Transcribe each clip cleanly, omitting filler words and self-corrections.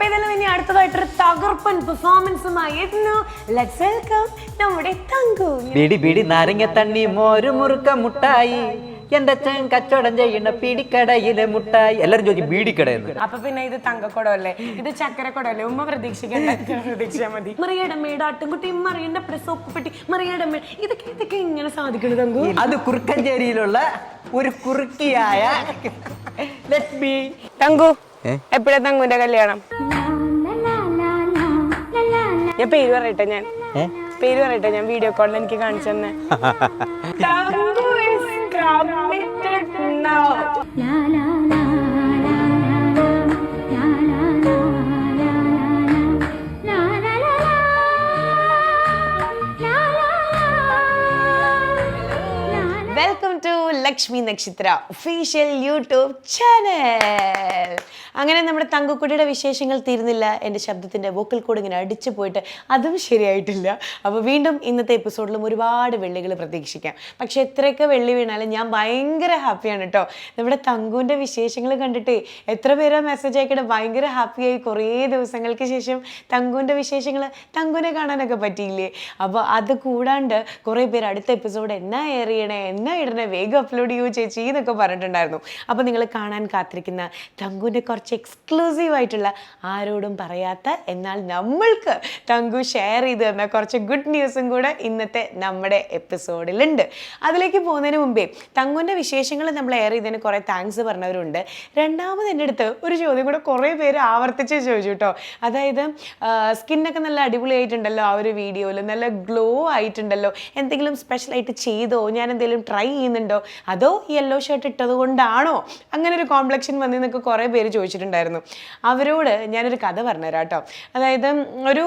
ഏതായാലും ഇനി അടുത്തതായിട്ടൊരു തകർപ്പൻ പെർഫോമൻസുമായി എത്തുന്നു. ലെറ്റ്സ് വെൽക്കം നമ്മുടെ തങ്കു. ബീഡി ബീഡി നാരങ്ങ തണ്ണി മോര് മുറുക്ക മുട്ടായി എന്റെ അച്ഛൻ കച്ചവടം ചെയ്യുന്ന പീടിക്കടയിലെ മുട്ടായി. എല്ലാരും ചോദിക്കും ബീഡിക്കടയെന്ന്. അപ്പൊ പിന്നെ ഇത് തങ്കക്കുടമല്ലേ, ഇത് ചക്കരക്കുടമല്ലേ? ഉമ്മ പ്രതീക്ഷിച്ചാൽ മതി. മറിയുടെ മേടാട്ടുംകുട്ടി, മറിയുടെ പ്രസോക്കുപ്പെട്ടി, മറിയുടെ മേട്, ഇതൊക്കെ ഇങ്ങനെ സാധിക്കുന്നത് തങ്കു? അത് കുറുക്കഞ്ചേരിയിലുള്ള ഒരു കുറുക്കിയായ ലക്ഷ്മി. തങ്കു എപ്പോഴാ തങ്കുവിന്റെ കല്യാണം? ഞാൻ പേര് പറയട്ടെ, ഞാൻ വീഡിയോ കോളിൽ എനിക്ക് കാണിച്ചു തന്നെ. വെൽക്കം ടു ലക്ഷ്മി നക്ഷത്ര ഒഫീഷ്യൽ യൂട്യൂബ് ചാനൽ. അങ്ങനെ നമ്മുടെ തങ്കക്കുട്ടിയുടെ വിശേഷങ്ങൾ തീരുന്നില്ല. എൻ്റെ ശബ്ദത്തിൻ്റെ വോക്കൽ കോഡ് ഇങ്ങനെ അടിച്ചു പോയിട്ട് അതും ശരിയായിട്ടില്ല. അപ്പോൾ വീണ്ടും ഇന്നത്തെ എപ്പിസോഡിലും ഒരുപാട് വെള്ളികൾ പ്രതീക്ഷിക്കാം. പക്ഷെ എത്രയൊക്കെ വെള്ളി വീണാലും ഞാൻ ഭയങ്കര ഹാപ്പിയാണ് കേട്ടോ. നമ്മുടെ തങ്കുവിൻ്റെ വിശേഷങ്ങൾ കണ്ടിട്ട് എത്ര പേരാ മെസ്സേജ് അയക്കട്ടെ, ഭയങ്കര ഹാപ്പിയായി. കുറേ ദിവസങ്ങൾക്ക് ശേഷം തങ്കുവിൻ്റെ വിശേഷങ്ങൾ, തങ്കുവിനെ കാണാനൊക്കെ പറ്റിയില്ലേ. അപ്പോൾ അത് കൂടാണ്ട് കുറേ പേര് അടുത്ത എപ്പിസോഡ് എന്നാ എറിയണേ, എന്നാ ഇടണേ, വേഗം അപ്ലോഡ് ചെയ്യൂ ചേച്ചി എന്നൊക്കെ പറഞ്ഞിട്ടുണ്ടായിരുന്നു. അപ്പോൾ നിങ്ങൾ കാണാൻ കാത്തിരിക്കുന്ന തങ്കുവിൻ്റെ കുറച്ച് എക്സ്ക്ലൂസീവ് ആയിട്ടുള്ള, ആരോടും പറയാത്ത, എന്നാൽ നമ്മൾക്ക് തങ്കു ഷെയർ ചെയ്ത് തന്ന കുറച്ച് ഗുഡ് ന്യൂസും കൂടെ ഇന്നത്തെ നമ്മുടെ എപ്പിസോഡിലുണ്ട്. അതിലേക്ക് പോകുന്നതിന് മുമ്പേ തങ്കുവിൻ്റെ വിശേഷങ്ങൾ നമ്മൾ എയർ ചെയ്തതിന് കുറേ താങ്ക്സ് പറഞ്ഞവരുണ്ട്. രണ്ടാമത് എൻ്റെ അടുത്ത് ഒരു ചോദ്യം കൂടെ കുറേ പേര് ആവർത്തിച്ച് ചോദിച്ചു കേട്ടോ. അതായത് സ്കിന്നൊക്കെ നല്ല അടിപൊളിയായിട്ടുണ്ടല്ലോ ആ ഒരു വീഡിയോയിൽ, നല്ല ഗ്ലോ ആയിട്ടുണ്ടല്ലോ, എന്തെങ്കിലും സ്പെഷ്യലായിട്ട് ചെയ്തോ, ഞാൻ എന്തെങ്കിലും ട്രൈ ചെയ്യുന്നുണ്ടോ, അതോ യെല്ലോ ഷർട്ട് ഇട്ടത് കൊണ്ടാണോ അങ്ങനെ ഒരു കോംപ്ലക്ഷൻ വന്നതെന്നൊക്കെ കുറേ പേര് ചോദിച്ചിട്ടുണ്ടായിരുന്നു. അവരോട് ഞാനൊരു കഥ പറഞ്ഞുതരാം കേട്ടോ. അതായത് ഒരു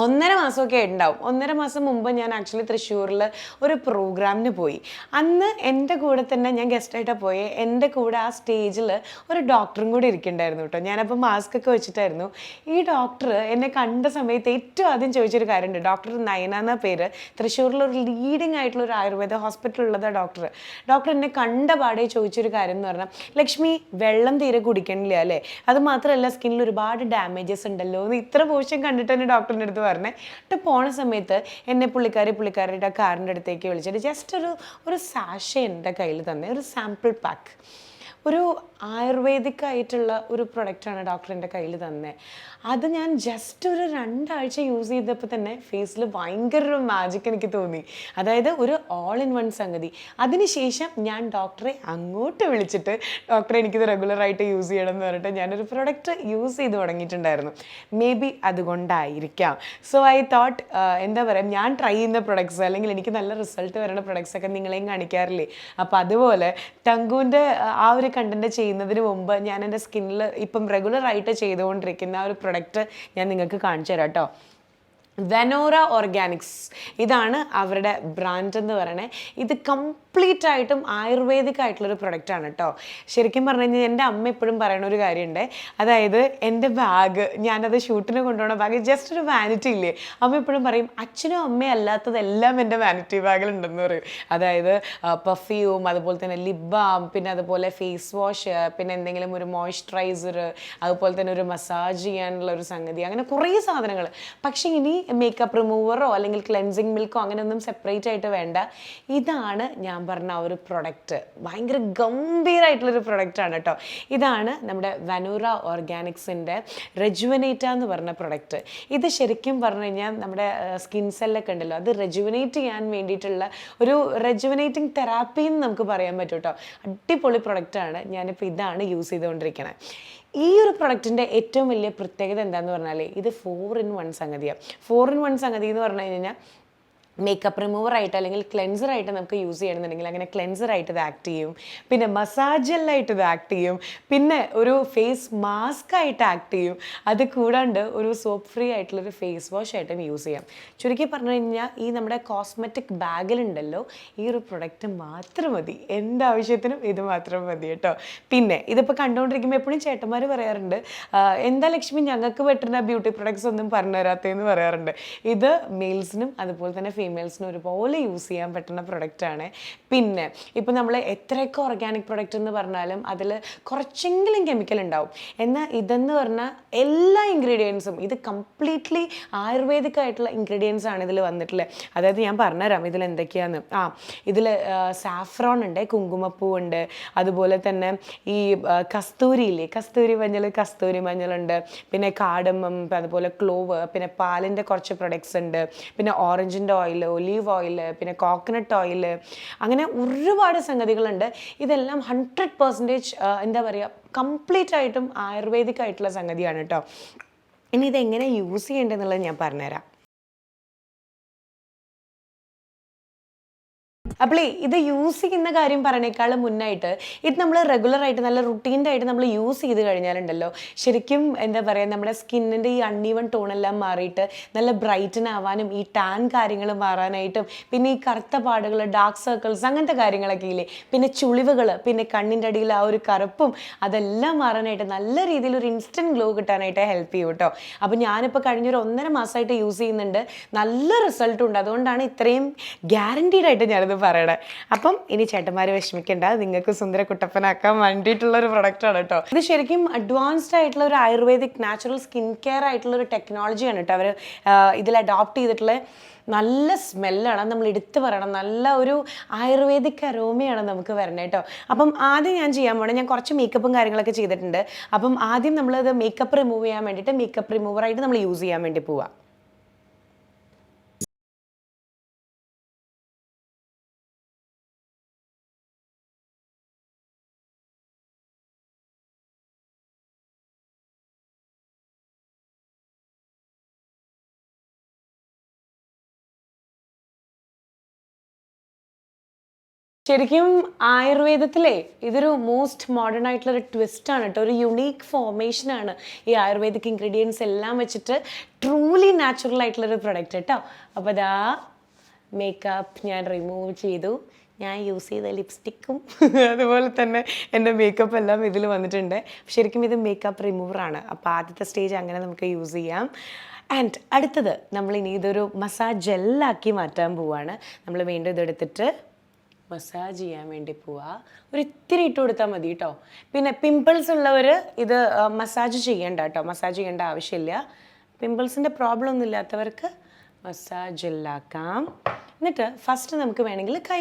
1.5 മാസമൊക്കെ ഉണ്ടാവും. 1.5 മാസം മുമ്പ് ഞാൻ ആക്ച്വലി തൃശ്ശൂരിൽ ഒരു പ്രോഗ്രാമിന് പോയി. അന്ന് എൻ്റെ കൂടെ തന്നെ, ഞാൻ ഗസ്റ്റായിട്ടാണ് പോയത്, എൻ്റെ കൂടെ ആ സ്റ്റേജിൽ ഒരു ഡോക്ടറും കൂടി ഇരിക്കുന്നുണ്ടായിരുന്നു കേട്ടോ. ഞാനപ്പോൾ മാസ്ക് ഒക്കെ വെച്ചിട്ടായിരുന്നു. ഈ ഡോക്ടർ എന്നെ കണ്ട സമയത്ത് ഏറ്റവും ആദ്യം ചോദിച്ചൊരു കാര്യമുണ്ട്. ഡോക്ടർ നയന എന്ന പേര്, തൃശ്ശൂരിലൊരു ലീഡിങ് ആയിട്ടുള്ള ഒരു ആയുർവേദ ഹോസ്പിറ്റലുള്ളതാണ് ഡോക്ടർ. ഡോക്ടർ എന്നെ കണ്ട പാടെ ചോദിച്ചൊരു കാര്യം എന്ന് പറഞ്ഞാൽ, ലക്ഷ്മി വെള്ളം തീരെ കുടിക്കണില്ല അല്ലേ, അത് മാത്രമല്ല സ്കിന്നിൽ ഒരുപാട് ഡാമേജസ് ഉണ്ടല്ലോ എന്ന് ഇത്ര പോഷൻ കണ്ടിട്ട് തന്നെ ഡോക്ടറിൻ്റെ അടുത്ത് പറഞ്ഞേ. എന്നിട്ട് പോണ സമയത്ത് എന്നെ പുള്ളിക്കാരിയുടെ കാറിൻ്റെ അടുത്തേക്ക് വിളിച്ചിട്ട് ജസ്റ്റ് ഒരു സാഷ എൻ്റെ കയ്യിൽ തന്നെ, ഒരു സാമ്പിൾ പാക്ക്, ഒരു ആയുർവേദിക് ആയിട്ടുള്ള ഒരു പ്രൊഡക്റ്റാണ് ഡോക്ടർ എൻ്റെ കയ്യിൽ തന്നെ. അത് ഞാൻ ജസ്റ്റ് ഒരു 2 ആഴ്ച യൂസ് ചെയ്തപ്പോൾ തന്നെ ഫേസിൽ ഭയങ്കര ഒരു മാജിക് എനിക്ക് തോന്നി. അതായത് ഒരു ഓൾ ഇൻ വൺ സംഗതി. അതിനുശേഷം ഞാൻ ഡോക്ടറെ അങ്ങോട്ട് വിളിച്ചിട്ട്, ഡോക്ടറെ എനിക്കിത് റെഗുലറായിട്ട് യൂസ് ചെയ്യണം എന്ന് പറഞ്ഞിട്ട് ഞാനൊരു പ്രൊഡക്റ്റ് യൂസ് ചെയ്ത് തുടങ്ങിയിട്ടുണ്ടായിരുന്നു. മേ ബി അതുകൊണ്ടായിരിക്കാം. സോ ഐ തോട്ട്, എന്താ പറയുക, ഞാൻ ട്രൈ ചെയ്യുന്ന പ്രൊഡക്ട്സ് അല്ലെങ്കിൽ എനിക്ക് നല്ല റിസൾട്ട് വരുന്ന പ്രൊഡക്ട്സൊക്കെ നിങ്ങളെയും കാണിക്കാറില്ലേ. അപ്പോൾ അതുപോലെ തങ്കുവിൻ്റെ ആ ഒരു കണ്ടന്റ് ചെയ്യുന്നതിന് മുമ്പ് ഞാൻ എൻ്റെ സ്കിന്നിൽ ഇപ്പം റെഗുലറായിട്ട് ചെയ്തുകൊണ്ടിരിക്കുന്ന ആ ഒരു പ്രൊഡക്റ്റ് ഞാൻ നിങ്ങൾക്ക് കാണിച്ചു തരാം കേട്ടോ. വെനോറ ഓർഗാനിക്സ്, ഇതാണ് അവരുടെ ബ്രാൻഡ് എന്ന് പറയണേ. ഇത് കംപ്ലീറ്റ് ആയിട്ടും ആയുർവേദിക് ആയിട്ടുള്ളൊരു പ്രൊഡക്റ്റാണ് കേട്ടോ. ശരിക്കും പറഞ്ഞു കഴിഞ്ഞാൽ എൻ്റെ അമ്മ എപ്പോഴും പറയണ ഒരു കാര്യമുണ്ട്. അതായത് എൻ്റെ ബാഗ്, ഞാനത് ഷൂട്ടിന് കൊണ്ടുപോകുന്ന ബാഗ് ജസ്റ്റ് ഒരു വാനിറ്റി ഇല്ലേ, അമ്മ എപ്പോഴും പറയും അച്ഛനും അമ്മയും അല്ലാത്തതെല്ലാം എൻ്റെ വാനിറ്റി ബാഗിലുണ്ടെന്ന് പറയും. അതായത് പെർഫ്യൂം, അതുപോലെ തന്നെ ലിപ് ബാം, പിന്നെ അതുപോലെ ഫേസ് വാഷ്, പിന്നെ എന്തെങ്കിലും ഒരു മോയ്സ്ചറൈസർ, അതുപോലെ തന്നെ ഒരു മസാജ് ചെയ്യാനുള്ള ഒരു സംഗതി, അങ്ങനെ കുറേ സാധനങ്ങൾ. പക്ഷേ ഇനി മേക്കപ്പ് റിമൂവറോ അല്ലെങ്കിൽ ക്ലെൻസിങ് മിൽക്കോ അങ്ങനെയൊന്നും സെപ്പറേറ്റ് ആയിട്ട് വേണ്ട. ഇതാണ് ഞാൻ പറഞ്ഞ ആ ഒരു പ്രൊഡക്റ്റ്. ഭയങ്കര ഗംഭീരമായിട്ടുള്ളൊരു പ്രൊഡക്റ്റാണ് കേട്ടോ. ഇതാണ് നമ്മുടെ വെനോറ ഓർഗാനിക്സിൻ്റെ റെജുവനേറ്റ എന്ന് പറഞ്ഞ പ്രൊഡക്റ്റ്. ഇത് ശരിക്കും പറഞ്ഞു കഴിഞ്ഞാൽ നമ്മുടെ സ്കിൻ സെല്ലൊക്കെ ഉണ്ടല്ലോ, അത് റെജുവനേറ്റ് ചെയ്യാൻ വേണ്ടിയിട്ടുള്ള ഒരു റെജുവനേറ്റിംഗ് തെറാപ്പി എന്ന് നമുക്ക് പറയാൻ പറ്റും കേട്ടോ. അടിപൊളി പ്രൊഡക്റ്റാണ്. ഞാനിപ്പോൾ ഇതാണ് യൂസ് ചെയ്തുകൊണ്ടിരിക്കുന്നത്. ഈ ഒരു പ്രൊഡക്റ്റിൻ്റെ ഏറ്റവും വലിയ പ്രത്യേകത എന്താണെന്ന് പറഞ്ഞാൽ, ഇത് 4 in 1 സംഗതിയാണ്. 4 in 1 സംഗതി എന്ന് പറഞ്ഞു കഴിഞ്ഞാൽ മേക്കപ്പ് റിമൂവറായിട്ട് അല്ലെങ്കിൽ ക്ലെൻസറായിട്ട് നമുക്ക് യൂസ് ചെയ്യണമെന്നുണ്ടെങ്കിൽ അങ്ങനെ ക്ലെൻസറായിട്ട് ഇത് ആക്ട് ചെയ്യും, പിന്നെ മസാജെല്ലായിട്ട് ഇത് ആക്ട് ചെയ്യും, പിന്നെ ഒരു ഫേസ് മാസ്ക് ആയിട്ട് ആക്ട് ചെയ്യും. അത് കൂടാണ്ട് ഒരു സോപ്പ് ഫ്രീ ആയിട്ടുള്ളൊരു ഫേസ് വാഷ് ആയിട്ടും യൂസ് ചെയ്യാം. ചുരുക്കി പറഞ്ഞു കഴിഞ്ഞാൽ ഈ നമ്മുടെ കോസ്മെറ്റിക് ബാഗിലുണ്ടല്ലോ ഈ ഒരു പ്രൊഡക്റ്റ് മാത്രം മതി, എന്താവശ്യത്തിനും ഇത് മാത്രം മതി കേട്ടോ. പിന്നെ ഇതിപ്പോൾ കണ്ടുകൊണ്ടിരിക്കുമ്പോൾ എപ്പോഴും ചേട്ടന്മാർ പറയാറുണ്ട്, എന്താ ലക്ഷ്മി ഞങ്ങൾക്ക് പറ്റുന്ന ബ്യൂട്ടി പ്രൊഡക്ട്സ് ഒന്നും പറഞ്ഞു തരാത്തതെന്ന് പറയാറുണ്ട്. ഇത് മെയിൽസിനും അതുപോലെ തന്നെ ഫീമെയിൽസിനും ഒരുപോലെ യൂസ് ചെയ്യാൻ പറ്റുന്ന പ്രൊഡക്റ്റാണ്. പിന്നെ ഇപ്പം നമ്മൾ എത്രയൊക്കെ ഓർഗാനിക് പ്രൊഡക്റ്റ് എന്ന് പറഞ്ഞാലും അതിൽ കുറച്ചെങ്കിലും കെമിക്കൽ ഉണ്ടാവും. എന്നാൽ ഇതെന്ന് പറഞ്ഞാൽ എല്ലാ ഇൻഗ്രീഡിയൻസും ഇത് കംപ്ലീറ്റ്ലി ആയുർവേദിക് ആയിട്ടുള്ള ഇൻഗ്രീഡിയൻസ് ആണ് ഇതിൽ വന്നിട്ടുള്ളത്. അതായത് ഞാൻ പറഞ്ഞുതരാം ഇതിൽ എന്തൊക്കെയാന്ന്. ഇതിൽ സാഫ്രോൺ ഉണ്ട്, കുങ്കുമപ്പൂ ഉണ്ട്, അതുപോലെ തന്നെ ഈ കസ്തൂരിയില്ലേ, കസ്തൂരി മഞ്ഞളുണ്ട്, പിന്നെ കാടമ്മം, അതുപോലെ ക്ലോവ്, പിന്നെ പാലിൻ്റെ കുറച്ച് പ്രൊഡക്ട്സ് ഉണ്ട്, പിന്നെ ഓറഞ്ചിൻ്റെ ഓയിൽ, ഒലീവ് ഓയിൽ, പിന്നെ കോക്കനട്ട് ഓയിൽ, അങ്ങനെ ഒരുപാട് സംഗതികളുണ്ട്. ഇതെല്ലാം 100% എന്താ പറയുക, കംപ്ലീറ്റ് ആയിട്ടും ആയുർവേദിക് ആയിട്ടുള്ള സംഗതിയാണ് കേട്ടോ. ഇനി ഇതെങ്ങനെ യൂസ് ചെയ്യേണ്ടതെന്നുള്ളത് ഞാൻ പറഞ്ഞുതരാം. അപ്പോളേ ഇത് യൂസ് ചെയ്യുന്ന കാര്യം പറയണേക്കാളും മുന്നായിട്ട് ഇത് നമ്മൾ റെഗുലറായിട്ട് നല്ല റുട്ടീൻഡായിട്ട് നമ്മൾ യൂസ് ചെയ്ത് കഴിഞ്ഞാലുണ്ടല്ലോ, ശരിക്കും എന്താ പറയുക, നമ്മുടെ സ്കിന്നിൻ്റെ ഈ അൺഈവൺ ടോണെല്ലാം മാറിയിട്ട് നല്ല ബ്രൈറ്റൻ ആവാനും ഈ ടാൻ കാര്യങ്ങൾ മാറാനായിട്ടും, പിന്നെ ഈ കറുത്ത പാടുകൾ, ഡാർക്ക് സർക്കിൾസ്, അങ്ങനത്തെ കാര്യങ്ങളൊക്കെ ഇല്ലേ, പിന്നെ ചുളിവുകൾ, പിന്നെ കണ്ണിൻ്റെ അടിയിൽ ആ ഒരു കറുപ്പും, അതെല്ലാം മാറാനായിട്ട് നല്ല രീതിയിൽ ഒരു ഇൻസ്റ്റൻറ്റ് ഗ്ലോ കിട്ടാനായിട്ട് ഹെൽപ്പ് ചെയ്യും കേട്ടോ. അപ്പോൾ ഞാനിപ്പോൾ കഴിഞ്ഞൊരു 1.5 മാസമായിട്ട് യൂസ് ചെയ്യുന്നുണ്ട്, നല്ല റിസൾട്ടും ഉണ്ട്. അതുകൊണ്ടാണ് ഇത്രയും ഗ്യാരണ്ടീഡായിട്ട് ഞാനിത് പറയണേ. അപ്പം ഇനി ചേട്ടന്മാർ വിഷമിക്കേണ്ട, നിങ്ങൾക്ക് സുന്ദര കുട്ടപ്പനാക്കാൻ വേണ്ടിയിട്ടുള്ളൊരു പ്രൊഡക്റ്റാണ് കേട്ടോ. ഇത് ശരിക്കും അഡ്വാൻസ്ഡ് ആയിട്ടുള്ള ഒരു ആയുർവേദിക് നാച്ചുറൽ സ്കിൻ കെയർ ആയിട്ടുള്ള ഒരു ടെക്നോളജിയാണ് കേട്ടോ അവർ ഇതിൽ അഡോപ്റ്റ് ചെയ്തിട്ടുള്ള. നല്ല സ്മെല്ലാണ്, നമ്മൾ എടുത്തു പറയണം, നല്ല ഒരു ആയുർവേദിക് അരോമയാണ് നമുക്ക് വരണേ കേട്ടോ. അപ്പം ആദ്യം ഞാൻ ചെയ്യാൻ പോകണം, ഞാൻ കുറച്ച് മേക്കപ്പും കാര്യങ്ങളൊക്കെ ചെയ്തിട്ടുണ്ട്. അപ്പം ആദ്യം നമ്മളത് മേക്കപ്പ് റിമൂവ് ചെയ്യാൻ വേണ്ടിയിട്ട് മേക്കപ്പ് റിമൂവറായിട്ട് നമ്മൾ യൂസ് ചെയ്യാൻ വേണ്ടി പോവാം. ശരിക്കും ആയുർവേദത്തിലെ ഇതൊരു മോസ്റ്റ് മോഡേൺ ആയിട്ടുള്ളൊരു ട്വിസ്റ്റാണ് കേട്ടോ, ഒരു യുണീക്ക് ഫോർമേഷനാണ് ഈ ആയുർവേദിക് ഇൻഗ്രീഡിയൻസ് എല്ലാം വെച്ചിട്ട് ട്രൂലി നാച്ചുറൽ ആയിട്ടുള്ളൊരു പ്രൊഡക്റ്റ് കേട്ടോ. അപ്പോൾ അതാ മേക്കപ്പ് ഞാൻ റിമൂവ് ചെയ്തു. ഞാൻ യൂസ് ചെയ്ത ലിപ്സ്റ്റിക്കും അതുപോലെ തന്നെ എൻ്റെ മേക്കപ്പ് എല്ലാം ഇതിൽ വന്നിട്ടുണ്ട്. ശരിക്കും ഇത് മേക്കപ്പ് റിമൂവറാണ്. അപ്പോൾ ആദ്യത്തെ സ്റ്റേജ് അങ്ങനെ നമുക്ക് യൂസ് ചെയ്യാം. ആൻഡ് അടുത്തത് നമ്മളിനി ഇതൊരു മസാജ് ജെല്ലാക്കി മാറ്റാൻ പോവാണ്. നമ്മൾ വീണ്ടും ഇതെടുത്തിട്ട് മസാജ് ചെയ്യാൻ വേണ്ടി പോവുക. ഒരു ഇത്തിരി ഇട്ട് കൊടുത്താൽ മതി കേട്ടോ. പിന്നെ പിമ്പിൾസ് ഉള്ളവർ ഇത് മസാജ് ചെയ്യേണ്ട കേട്ടോ, മസാജ് ചെയ്യേണ്ട ആവശ്യമില്ല. പിമ്പിൾസിൻ്റെ പ്രോബ്ലം ഒന്നും ഇല്ലാത്തവർക്ക് മസാജ് ജെല്ലാക്കാം. എന്നിട്ട് ഫസ്റ്റ് നമുക്ക് വേണമെങ്കിൽ കൈ